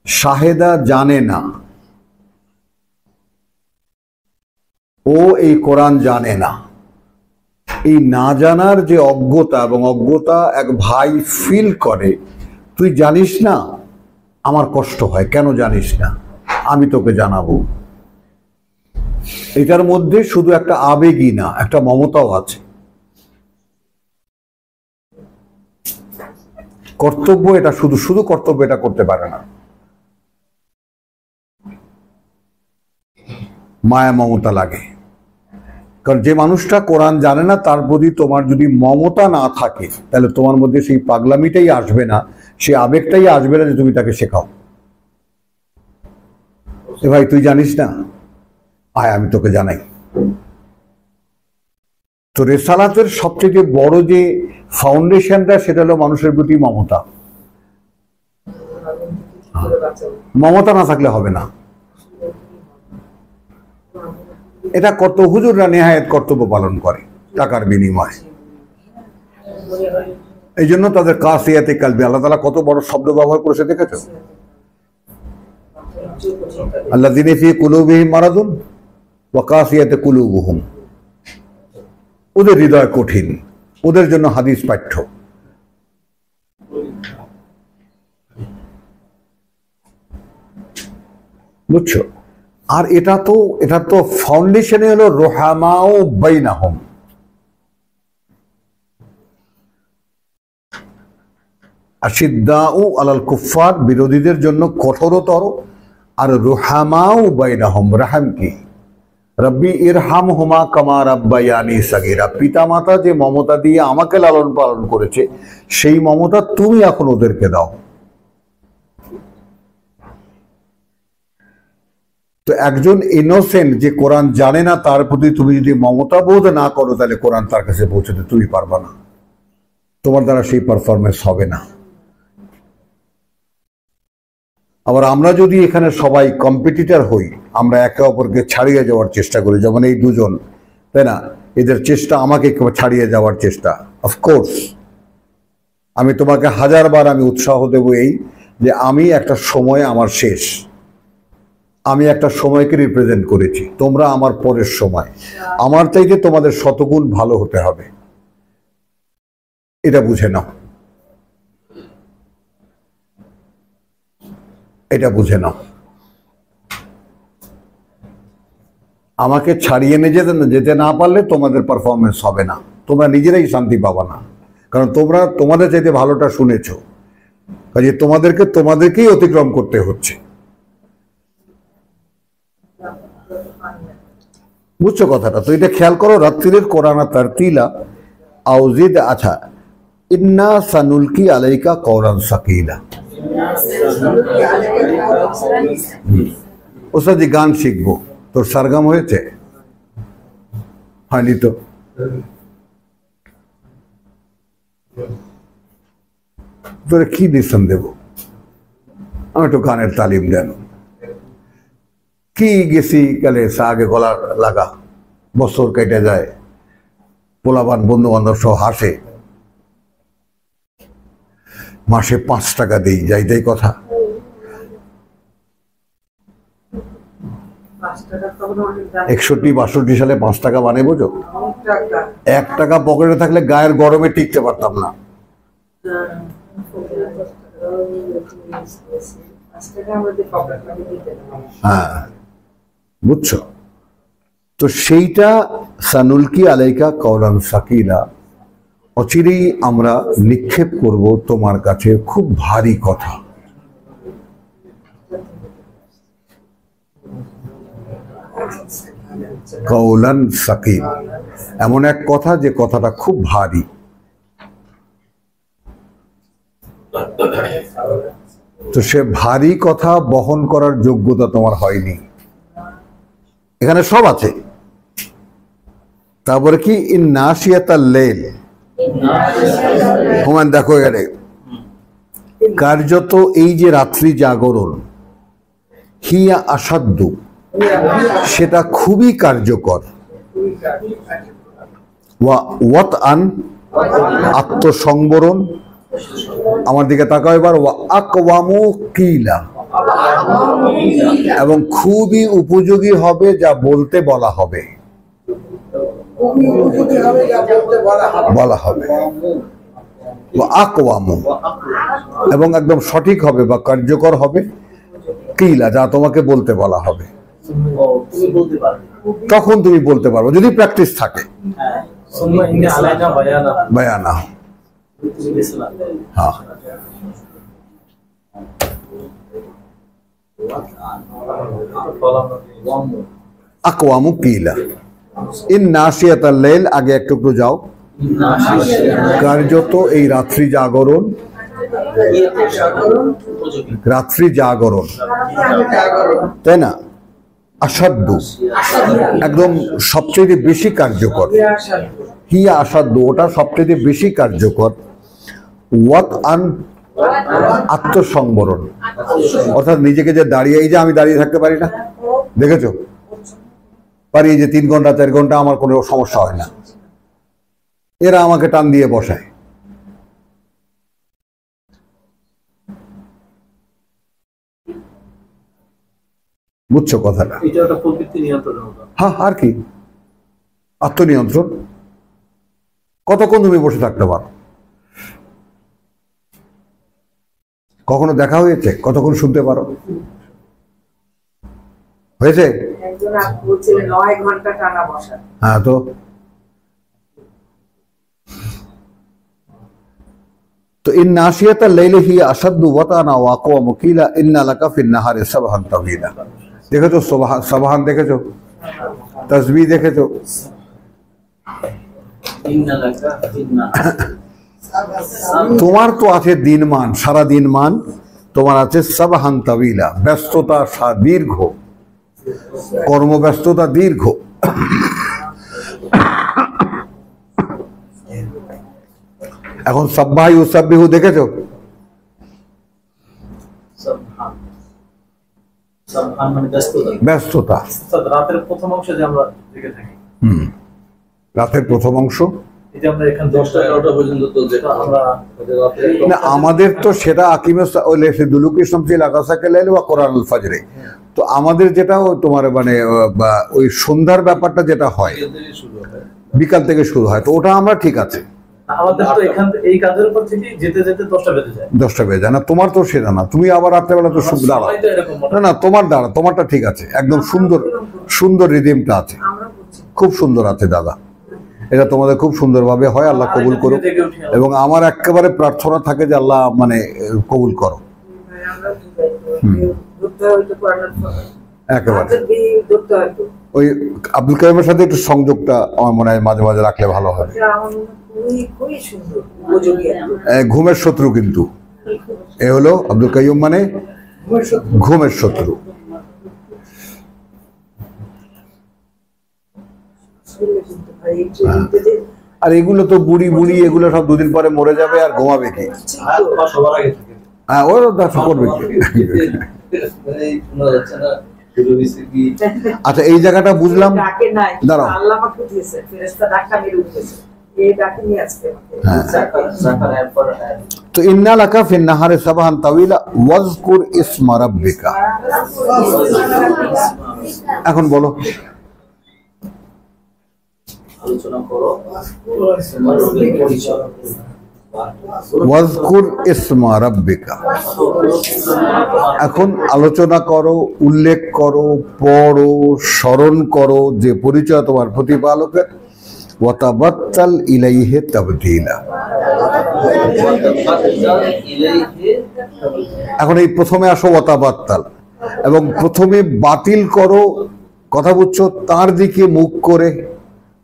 শাহেদা জানে না, ও এই কোরআন জানে না। এই না জানার যে অজ্ঞতা, এবং অজ্ঞতা এক ভাই ফিল করে, তুই জানিস না আমার কষ্ট হয়, কেন জানিস না, আমি তোকে জানাবো। এটার মধ্যে শুধু একটা আবেগই না, একটা মমতাও আছে। কর্তব্য এটা শুধু শুধু কর্তব্য এটা করতে পারে না, মায়া মমতা লাগে। কারণ যে মানুষটা কোরআন জানে না, তার প্রতি তোমার যদি মমতা না থাকে, তাহলে তোমার মধ্যে সেই পাগলামিটাই আসবে না, সেই আবেগটাই আসবে না যে তুমি তাকে শেখাও। এ ভাই তুই জানিস না, আয় আমি তোকে জানাই। তো রেসালাতের সবচেয়ে বড় যে ফাউন্ডেশনটা, সেটা হলো মানুষের প্রতি মমতা। মমতা না থাকলে হবে না। এটা কত হুজুররা নেহায়েত কর্তব্য পালন করে টাকার বিনিময়ে। এই জন্য তাদের কাসিয়াতে কালবি, আল্লাহ তাআলা কত বড় শব্দ ব্যবহার করেছে দেখেছো? আল্লাযীনা ফী কুলুবিহিম মারাদুন ওয়া কাসিয়াতে কুলুবুহুম, ওদের হৃদয় কঠিন, ওদের জন্য হাদিস পাঠ্য। বুঝছো? আর এটা তো ফাউন্ডেশনে হলো রুহামাউ বাইনাহুম, আশিদ্দাউ আলাল কুফফার, বিরোধীদের জন্য কঠোরতর। আর রুহামাউ বাইনাহুম, রাহাম কি? রব্বি ইরহামহুমা কামা রাব্বায়ানি সাগীরা, পিতা মাতা যে মমতা দিয়ে আমাকে লালন পালন করেছে, সেই মমতা তুমি এখন ওদেরকে দাও। তো একজন ইনোসেন্ট যে কোরআন জানে না, তার প্রতি তুমি যদি মমতা বোধ না করো, তাহলে কোরআন তার কাছে পৌঁছতে তুমি পারবা না, তোমার দ্বারা সেই পারফরমেন্স হবে না। আবার আমরা যদি এখানে সবাই কম্পিটিটর হই, আমরা একে অপরকে ছাড়িয়ে যাওয়ার চেষ্টা করি, যেমন এই দুজন, তাই না? এদের চেষ্টা আমাকে ছাড়িয়ে যাওয়ার চেষ্টা। অফকোর্স আমি তোমাকে হাজারবার আমি উৎসাহ দেব এই যে আমি একটা সময় আমার শেষ, আমি একটা সময়কে রিপ্রেজেন্ট করেছি, তোমরা আমার পরের সময়, আমার চাইতে তোমাদের শতগুণ ভালো হতে হবে, এটা বুঝে নাও, এটা বুঝে নাও। আমাকে ছাড়িয়ে নিয়ে যেতে না পারলে তোমাদের পারফরমেন্স হবে না, তোমরা নিজেরাই শান্তি পাবা না, কারণ তোমরা তোমাদের চাইতে ভালোটা শুনেছো, কাজে তোমাদেরকেই অতিক্রম করতে হচ্ছে। বুঝছো কথাটা? তো এটা খেয়াল করো, রাত্রির কোরআন তারতিলা আউজিদ। আচ্ছা, ইন্না সানুলকি আলাইকা কওলান সাকিলা। ওস্তাদ গান শিখবো, তোর সারগাম হয়েছে? হয়নি তো? তোরে কি ডিসিশন দেব? আমি একটু গানের তালিম দেন। কি গেছি কালে আগে গলা লাগা, বছর কেটে যায়, পোলাবান বন্ধু বান্ধব সহ হাসে, মাসে 5 টাকা দিই, যাইতেই কথা, 5 টাকা তখন অনেক দাম। 61-62 সালে 5 টাকা মানে বোঝো? অনেক টাকা। 1 টাকা পকেটে থাকলে গায়ের গরমে টিকতে পারতাম না। 5 টাকা আমাদের পকেট মানি দিতে না। হ্যাঁ, বুঝছো? তো সেইটা সানুলকি আলাইকা কওলান সাকিলা, অচিরেই আমরা নিক্ষেপ করব তোমার কাছে খুব ভারী কথা। কওলান সাকিল, এমন এক কথা যে কথাটা খুব ভারী। তো সে ভারী কথা বহন করার যোগ্যতা তোমার হয়নি। এখানে সব আছে। তারপরে কি ইন নাশিয়াতাল লাইল, হুমায়ুন দেখো এখানে কার্যত এই যে রাত্রি জাগরণ, হিয়া আসাধ্য, সেটা খুবই কার্যকর। ওয়াত আন, আত্মসংবরণ, আমার দিকে তাকাও এবার, ওয়া আকওয়ামু কিলা, এবং খুবই উপযোগী হবে যা বলতে বলা হবে, বলা হবে। ওয়া আকওয়ামু, এবং একদম সঠিক হবে বা কার্যকর হবে, কিলা, যা তোমাকে বলতে বলা হবে। তুমি বলতে পারবে। তখন তুমি বলতে পারবে যদি প্র্যাকটিস থাকে। সুন্নাহ ইন্না আলাইনা বায়ানা। বায়ানা, হ্যাঁ। আকওয়ামু কিলা, ইন নাশিয়াতাল লাইল, আগে একটু যাও। কার্যত এই রাত্রি জাগরণ, রাত্রি জাগরণ, তাই না? আসাধ্য, একদম সবচেয়ে বেশি কার্যকর। হিয়া আসাধ্য, ওটা সবচেয়ে বেশি কার্যকর। ওয়াত আন, আত্মসংবরণ, অর্থাৎ নিজেকে যে দাঁড়িয়ে, এই যে আমি দাঁড়িয়ে থাকতে পারি না, দেখেছো? পারি, এই যে 3 ঘন্টা 4 ঘন্টা আমার কোনো সমস্যা হয় না, এরা আমাকে টান দিয়ে বসায়। বুঝছো কথাটা? এটা একটা প্রবৃত্তি নিয়ন্ত্রণের মতো। হ্যাঁ, আর কি, আত্মনিয়ন্ত্রণ। কতক্ষণ তুমি বসে থাকতে পারো? কখনো দেখা হয়েছে কতক্ষণ শুনতে পারো? হয়েছে? একজন আপু বলছিলেন 9 ঘন্টা টানা বসা। হ্যাঁ, তো ইন নাশিয়াতাল লাইলি হিয়া আসাদ্দু ওয়াতানা ওয়া আকওয়ামু কিলা ইন্না লাকা ফিন নাহারি সাবহান তাওয়িলা। দেখেছো সাবহান, দেখেছো তাসবিহ, দেখেছো? তোমার তো আছে দিনমান, সারা দিনমান তোমার আছে সাবহান তাওয়িলা, ব্যস্ততা দীর্ঘ, কর্মব্যস্ততা দীর্ঘ। এখন সাব্বাহ ইউসাব্বিহু দেখেছো? ব্যস্ততা, রাতের প্রথম অংশে যে আমরা দেখে থাকি, রাতের প্রথম অংশ, এই যে আমরা এখানে 10টা 11টা পর্যন্ত তো যেটা আমরা না, আমাদের তো সেটা দুলুক ইসলাম ছিল আকাশাকে লাইল ওয়া কোরআনুল ফাজরে। তো আমাদের যেটা তোমার মানে ওই সন্ধ্যার ব্যাপারটা যেটা হয় বিকাল থেকে শুরু হয়, তো ওটা আমরা ঠিক আছে। আমাদের তো এখান এই কাজের উপর থেকে যেতে যেতে 10টা বেজে যায়। 10টা বেজে যায় না, তোমার তো সেটা না, তুমি আবার রাত্রেবেলা তো শুভ দাঁড়াও। না না, তোমার দাঁড়া, তোমারটা ঠিক আছে, একদম সুন্দর সুন্দর রিদিমটা আছে, খুব সুন্দর আছে দাদা। এটা তোমাদের খুব সুন্দরভাবে হয়, আল্লাহ কবুল করুক। এবং আমার একেবারে প্রার্থনা থাকে যে আল্লাহ মানে কবুল করো। একেবারে ওই আব্দুল কাইমের সাথে একটু সংযোগটা আমার মনে হয় মাঝে মাঝে রাখলে ভালো হবে। ঘুমের শত্রু কিন্তু এ হলো আব্দুল কাইয়ুম, মানে ঘুমের শত্রু। আর এগুলো তো বুড়ি বুড়ি, এগুলো সব 2 দিন পরে মরে যাবে আর ঘুমাবে কি? হ্যাঁ, ওর দেখা করবে কি? আচ্ছা, এই জায়গাটা বুঝলাম। দাঁড়াও, তো ইন্না লাকা ফিন নাহারে সাবহান তাওয়িলা ওয়াজকুর ইসমা রাব্বিকা। এখন বলো, আলোচনা করো তোমার রবের পরিচয়। ওয়াজকুর ইসমা রাব্বিকা। এখন আলোচনা করো, উল্লেখ করো, পড়ো, স্মরণ করো যে পরিচয় তোমার প্রতিপালকের। ওয়াতাবাত্তাল ইলাইহি তাবতিলা। এখন এই প্রথমে আসো ওয়াতাবাত্তাল, এবং প্রথমে বাতিল করো, কথা বুঝছো, তার দিকে মুখ করে,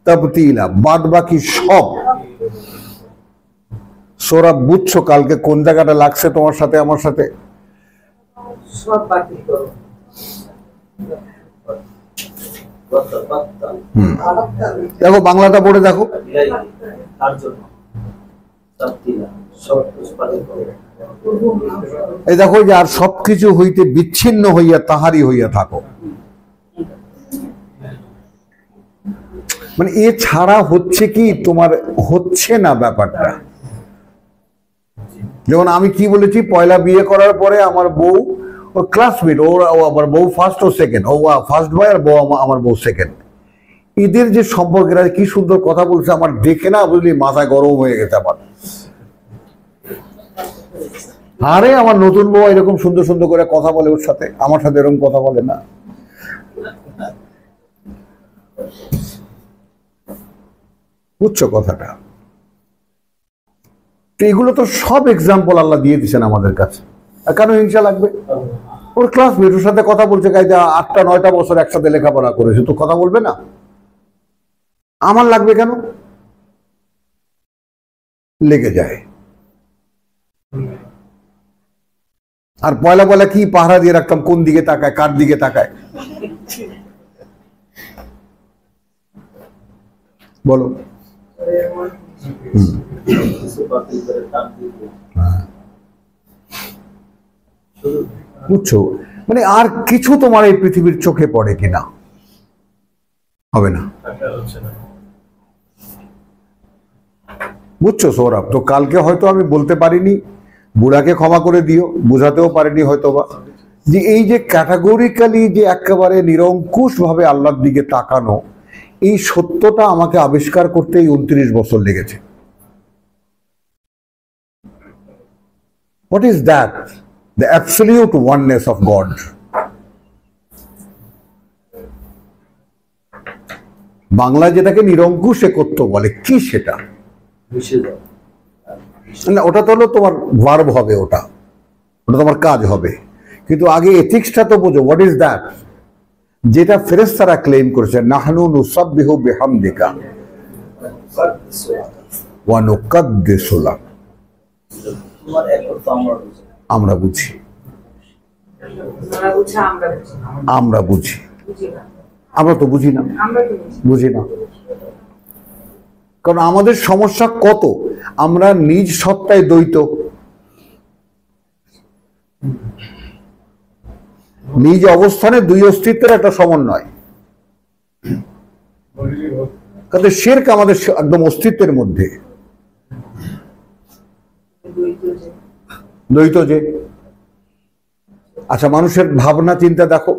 তাবতিলা, বাদ বাকি সব। সোরা বুঝছো কালকে কোন জায়গাটা লাগছে তোমার সাথে আমার সাথে? সব বাতিল করো। দেখো বাংলাটা পড়ে দেখো। এই দেখো যে আর সবকিছু হইতে বিচ্ছিন্ন হইয়া তাহারি হইয়া থাকো, মানে এ ছাড়া হচ্ছে কি তোমার হচ্ছে না ব্যাপারটা। যেমন আমি কি বলেছি, পয়লা বিয়ে করার পরে আমার বউ ওর ক্লাসমেট, ও আমার বউ ফার্স্ট ও সেকেন্ড, ও ফার্স্ট বয় আর বউ আমার বউ সেকেন্ড। এদের যে সম্পর্কেরা কি সুন্দর কথা বলছে, আমার দেখে না বুঝলি মাথা গরম হয়ে গেছে আমার। আরে আমার নতুন বউ এরকম সুন্দর সুন্দর করে কথা বলে ওর সাথে, আমার সাথে এরকম কথা বলে না। বুঝছো কথাটা? তো এগুলো তো সব এক্সাম্পল আল্লাহ দিয়ে দিচ্ছেন আমাদের কাছে। আর কেন হিংসা লাগবে? ওর ক্লাসমেট ওর সাথে কথা বলছে, কাজে 8-9 বছর একসাথে লেখাপড়া করেছে, তো কথা বলবে না? আমার লাগবে কেন? লেগে যায়। আর পয়লা পয়লা কি পাহারা দিয়ে রাখতাম, কোন দিকে তাকায়, কার দিকে তাকায়, বলো। বুঝছো? মানে আর কিছু তোমার এই পৃথিবীর চোখে পড়ে কিনা? হবে না। বুঝছো সৌরভ? তো কালকে হয়তো আমি বলতে পারিনি, বুড়াকে ক্ষমা করে দিও, বুঝাতেও পারিনি হয়তো বা, যে এই যে ক্যাটাগরিক্যালি যে একেবারে নিরঙ্কুশ ভাবে আল্লাহর দিকে তাকানো, এই সত্যটা আমাকে আবিষ্কার করতে এই 29 বছর লেগেছে। What is that? The absolute oneness of God. Bangla যেটাকে নিরঙ্কুশ একত্ব বলে, কি সেটা? না, ওটা তো হলো তোমার ভার্ব হবে, ওটা তোমার কাজ হবে। কিন্তু আগে এথিক্সটা তো বোঝো। What is that? যেটা ফেরেশতারা ক্লেম করেছে, নাহনু নুসাব্বিহু বিহামদিকা ওয়া নুকাদ্দিসু লাক। আমরা বুঝি, আমরা বুঝি, আমরা তো বুঝি না, বুঝি না। কারণ আমাদের সমস্যা কত, আমরা নিজ সত্তায় দ্বৈত, নিজ অবস্থানে দুই অস্তিত্বের একটা সমন্বয়। কারণ শিরক আমাদের একদম অস্তিত্বের মধ্যে দ্বৈত যে। আচ্ছা, মানুষের ভাবনা চিন্তা দেখো,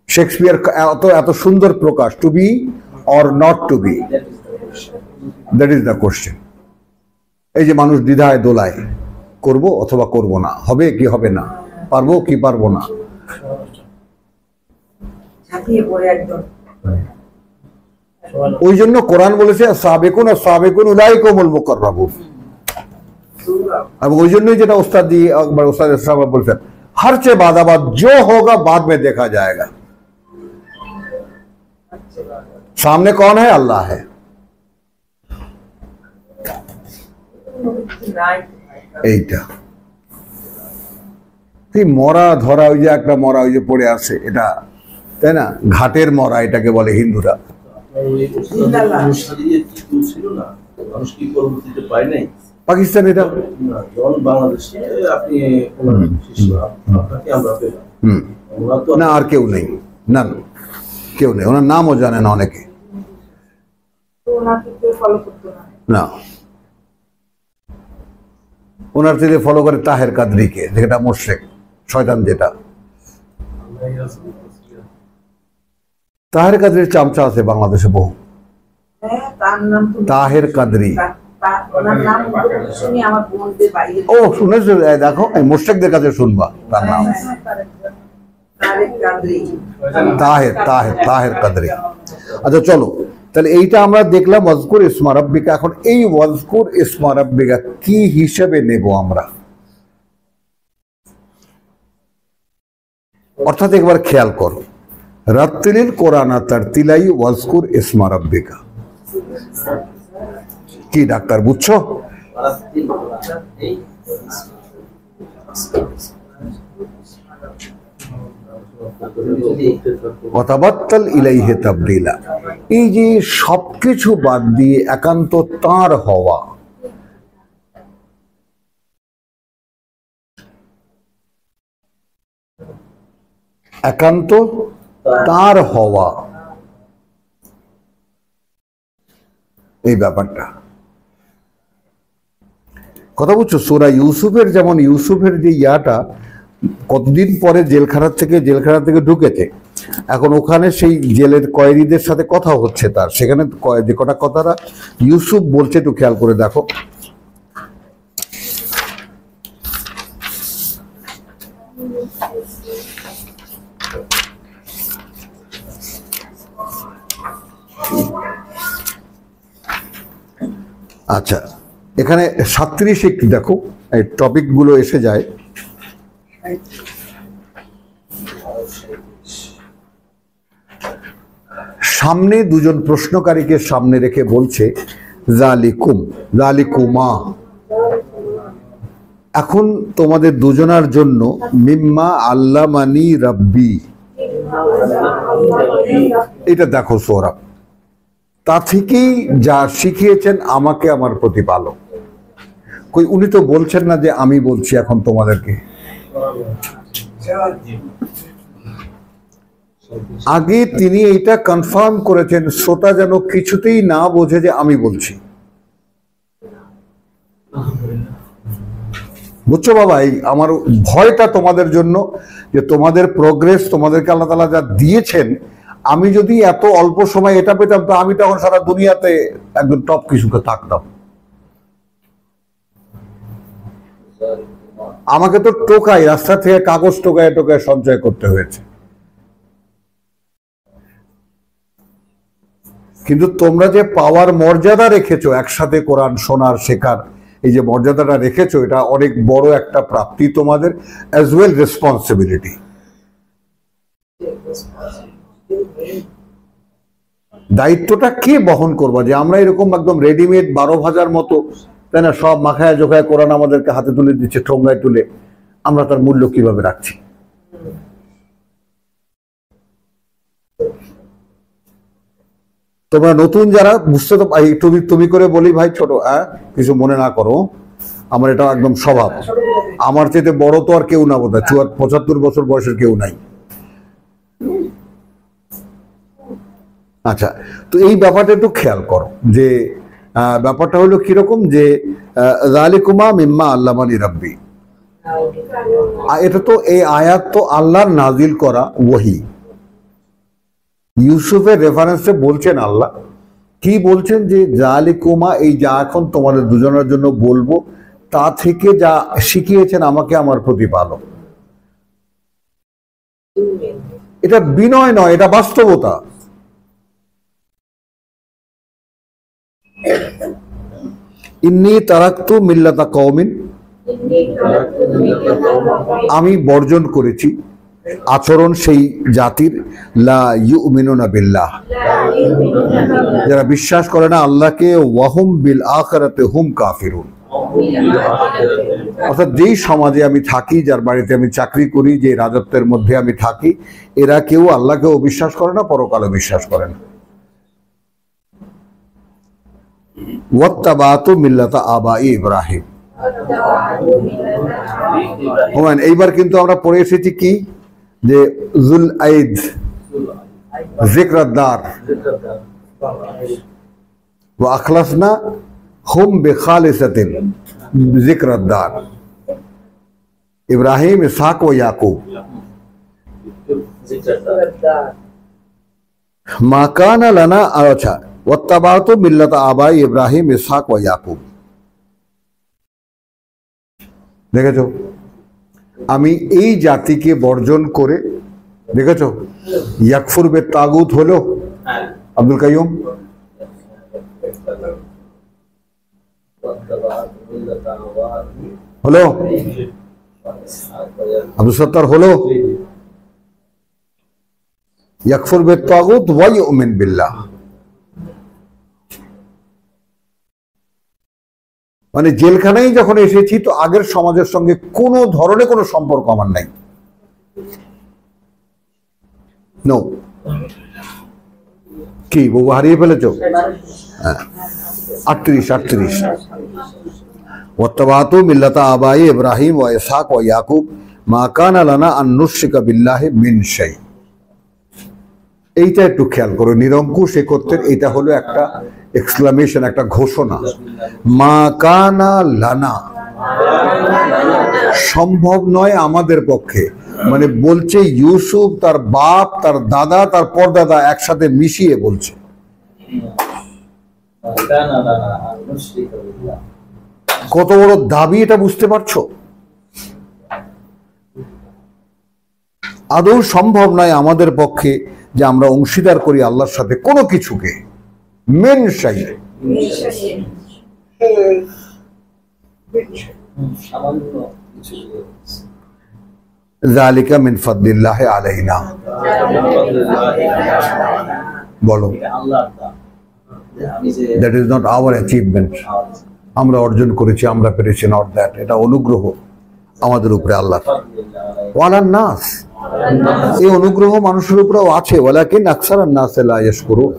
শেক্সপিয়ার এত সুন্দর প্রকাশ, to be or not to be, that is the question. এই যে মানুষ দ্বিধায় দোলায়, করব অথবা করব না, হবে কি হবে না, পারবো কি পারবো না। ওই জন্য কোরআন বলেছে সাবেকুন আর সাবেকুন উলাইকুমুল মুকাররাবুন। এবং ওই জন্যই যেটা ওস্তাদ জি একবার ওস্তাদ সাহেব বলছেন, हर से बादाबाद जो होगा बाद में देखा जाएगा। सामने कौन है? अल्लाह है। এইটা এই মরা ধরা, ওই যে একটা মরা ওই যে পড়ে আছে, এটা তাই না, ঘাটের মরা এটাকে বলে হিন্দুরা। পাকিস্তান এটা না, আর কেউ নেই, না কেউ নেই, ওনার নামও জানে না অনেকে, না। ওনার থেকে ফলো করে তাহের কাদরিকে, যেটা মুশরিক শয়তান। যেটা তাহের কাদরির চামচা আছে বাংলাদেশে বহু, হ্যাঁ, তার নাম তো তাহের কাদরি। ওনার নাম শুনি আমার বোনদের বাইরে। ও শুনেছো? দেখো এই মুশরিকদের কাছে শুনবা তার নাম তারেক কাদরি। তাহের তাহের তাহের কাদরি। আচ্ছা চলো, তাহলে এইটা আমরা দেখলাম ওয়াজকুর ইসমা রাব্বিকা। এখন এই ওয়াজকুর ইসমা রাব্বিকা কি হিসেবে নেব আমরা? অর্থাৎ একবার খেয়াল করো, রাত্তিলিল কোরআনা তারতিলাই ওয়াজকুর ইসমা রাব্বিকা। কি ডাক্তার বুঝছো? ওয়াতাবাত্তাল ইলাইহি তাবদীলা। এই যে সবকিছু বাদ দিয়ে একান্ত তার হওয়া, একান্ত তার হওয়া, এই ব্যাপারটা কথা বুঝছো? সূরা ইউসুফের যেমন ইউসুফের যে ইয়াটা কতদিন পরে জেলখানা থেকে ঢুকেছে, এখন ওখানে সেই জেলের কয়েদিদের সাথে কথা হচ্ছে তার, সেখানে যে কটা কথাটা ইউসুফ বলছে একটু খেয়াল করে দেখো। আচ্ছা, এখানে 37 একটু দেখো, এই টপিক গুলো এসে যায়। সামনে দুজন প্রশ্নকারীকে সামনে রেখে বলছে জালিকুম জালিকুমা, এখন তোমাদের দুজনার জন্য মিম্মা আল্লামানি রাব্বি, এটা দেখো সূরা, তা থেকেই যা শিখিয়েছেন আমাকে আমার প্রতিপালক। কই উনি তো বলছেন না যে আমি বলছি এখন তোমাদেরকে। আগে তিনি এইটা কনফার্ম করেছেন, শ্রোতা যেন কিছুতেই না বোঝে যে আমি বলছি। বুঝছো বাবা? এই আমার ভয়টা তোমাদের জন্য, যে তোমাদের প্রোগ্রেস তোমাদেরকে আল্লাহ তাআলা যা দিয়েছেন, আমি যদি এত অল্প সময় এটা পেতাম তো আমি তখন সারা দুনিয়াতে একদম টপ কিছুতে থাকতাম। আমাকে তো টোকাই, রাস্তা থেকে কাগজ টোকায় টোকায় সঞ্চয় করতে হয়েছে। কিন্তু তোমরা যে পাওয়ার মর্যাদা রেখেছো, একসাথে কোরআন শোনার শেখার এই যে মর্যাদাটা রেখেছো, এটা অনেক বড় একটা প্রাপ্তি তোমাদের, অ্যাজ ওয়েল রেসপন্সিবিলিটি। দায়িত্বটা কে বহন করবা? যে আমরা এরকম একদম রেডিমেড 12 ভাজার মতো, তাই না, সব মাখায় জোখায় কোরআন আমাদেরকে হাতে তুলে দিচ্ছে, ঠোঙ্গায় তুলে, আমরা তার মূল্য কিভাবে রাখছি? তোমরা নতুন যারা বুঝতে তো একটু তুমি করে বলি ভাই, ছোট কিছু মনে না করো, আমার এটা একদম স্বভাব। আমার চেয়ে বড় তো আর কেউ না, বোধ হয় 75 বছর বয়সের কেউ নাই। আচ্ছা, তো এই ব্যাপারটা একটু খেয়াল করো, যে ব্যাপারটা হলো কিরকম, যে যালিকুমা মিম্মা আল্লামানি রাব্বি, এটা তো এই আয়াত তো আল্লাহর নাজিল করা ওহী। ইউসুফের রেফারেন্সে বলছেন আল্লাহ, কি বলছেন, যে জালিকুমা, এই যা এখন তোমাদের দুজনের জন্য বলবো, তা থেকে যা শিখিয়েছেন আমাকে আমার প্রতিপালক। এটা বিনয় নয়, এটা বাস্তবতা। ইন্নী তারাকতু মিল্লাতা কওমিন, আমি বর্জন করেছি আচরণ সেই জাতির, লা ইউমিনুনা বিল্লাহ, যারা বিশ্বাস করে না আল্লাহকে, ওয়াহুম বিল আখিরাতি হুম কাফিরুন। অর্থাৎ যেই সমাজে আমি থাকি, যার বাড়িতে আমি চাকরি করি, যে রাজত্বের মধ্যে আমি থাকি, এরা কেউ আল্লাহকেও বিশ্বাস করে না, পরকালও বিশ্বাস করে না। ওয়াত্তাবাতু মিল্লাতা আবাই ইব্রাহিম। হুমায়ুন, এইবার কিন্তু আমরা পড়ে এসেছি কি, যে জুল আইদ যিকরাদ্দার ওয়া আখলাসনা হুম বিখালিসাতিন जिक्रदार इब्राहिम इसहाक व याकूब माकाना लना अच्छा वत्तबातु मिल्लत आबाई इब्राहिम इसहाक व याकूब দেখেছো আমি এই জাতিকে বর্জন করে দেখেছো ইয়াকফুর বে তাগুত হলো আব্দুল কাইয়ুম হলো আব্দুল সত্তার হলো ইয়াকফুর বে তাগুত ওয়া ইউমিন বিল্লাহ মানে জেলখানায় যখন এসেছি তো আগের সমাজের সঙ্গে কোনো ধরনের কোনো সম্পর্ক আমার নাই নো কি বউ হারিয়ে ফেলেছ 38 ওয়াত্তাবাতু মিল্লাতা আবাই ইব্রাহিম ওয়া ইসহাক ওয়া ইয়াকুব মা কানা লানা আন নুশরিকা বিল্লাহি মিন শাই এইটা একটু খেয়াল করো নিরঙ্কুশ একত্বের এটা হলো একটা এক্সক্লামেশন একটা ঘোষণা মা কানা লানা সম্ভব নয় আমাদের পক্ষে মানে বলছে ইউসুফ তার বাপ তার দাদা তার পরদাদা একসাথে মিশিয়ে বলছে কত বড় দাবি এটা বুঝতে পারছো আদৌ সম্ভব নয় আমাদের পক্ষে যে আমরা অংশীদার করি আল্লাহর সাথে কোনো কিছুকে মেন শাই যালিকা মিন ফাদলিল্লাহ আলাইনা বলো that is not our achievement আমরা অর্জন করেছি আমরা পেরেছি নট দ্যাট এটা অনুগ্রহ আমাদের উপরে আল্লাহর ওয়ালান নাস এই অনুগ্রহ মানুষের উপরেও আছে ওয়ালাকিন আকসারান নাস লা ইয়াশকুরুন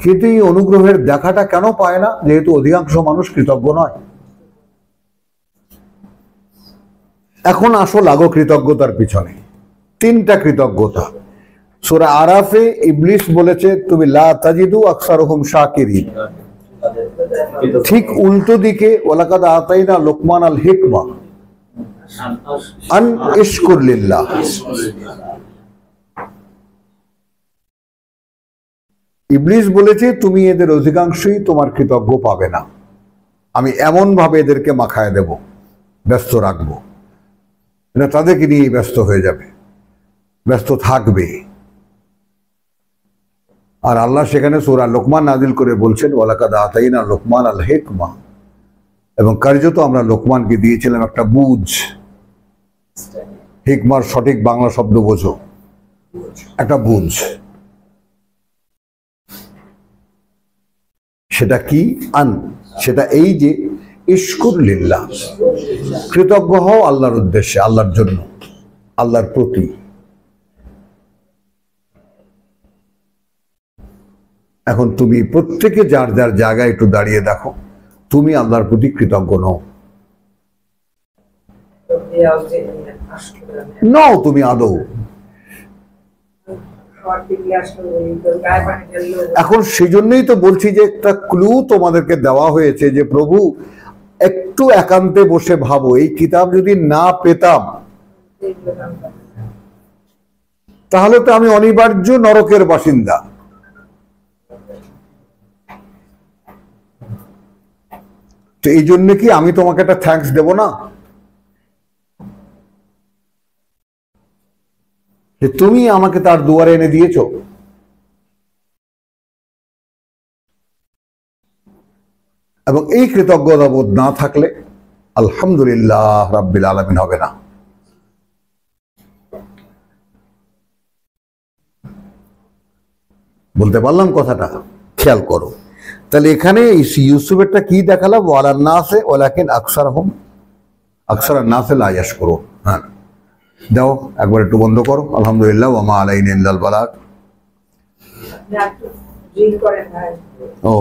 কিন্তু এই অনুগ্রহের দেখাটা কেন পায় না যেহেতু অধিকাংশ মানুষ কৃতজ্ঞ নয় এখন আসো লাগো কৃতজ্ঞতার পিছনে তিনটা কৃতজ্ঞতা সূরা আরাফে ইবলিস বলেছে তুমি লা তাজিদু আকসারুহুম শাকিরিন ঠিক উল্টো দিকে ওয়ালাকাদ আতাইনা লুকমান আল হিকমা আন ইশকুর লিল্লাহ ইবলিস বলেছে তুমি এদের অধিকাংশই তোমার কৃতজ্ঞ পাবে না আমি এমন ভাবে এদেরকে মাখায় দেব ব্যস্ত রাখবো না তাদেরকে নিয়ে ব্যস্ত হয়ে যাবে ব্যস্ত থাকবে আর আল্লাহ সেখানে সূরা লোকমান নাজিল করে বলছেন ওয়ালাকাদ আতাইনা লোকমান আল হিকমা এবং কার্যত আমরা লোকমানকে দিয়েছিলাম একটা বুঝ হিকমার সঠিক বাংলা শব্দ বোঝো একটা বুঝ সেটা কি আন সেটা এই যে ইশকুর লিল্লাহ কৃতজ্ঞ হও আল্লাহর উদ্দেশ্যে আল্লাহর জন্য আল্লাহর প্রতি এখন তুমি প্রত্যেকে যার যার জায়গায় একটু দাঁড়িয়ে দেখো তুমি আল্লাহর প্রতি কৃতজ্ঞ নও তুমি আদৌ এখন সেজন্যই তো বলছি যে একটা ক্লু তোমাদেরকে দেওয়া হয়েছে যে প্রভু একটু একান্তে বসে ভাবো এই কিতাব যদি না পেতাম তাহলে তো আমি অনিবার্য নরকের বাসিন্দা তো এই জন্য কি আমি তোমাকে একটা থ্যাঙ্কস দেব না যে তুমি আমাকে তার দুয়ারে এনে দিয়েছো এবং এই কৃতজ্ঞতা বোধ না থাকলে আলহামদুলিল্লাহ রাব্বিল আলামিন হবে না বলতে পারলাম কথাটা খেয়াল করো তাহলে এখানে ইউসুফেরটা কি দেখালাম ওয়ালান নাসে ওয়ালাকিন আকসারান নাসে লা ইয়াশকুরুন হ্যাঁ দাও একবার একটু বন্ধ করো আলহামদুলিল্লাহ ওয়া মা আলাইনা ইল্লাল বালাগ ও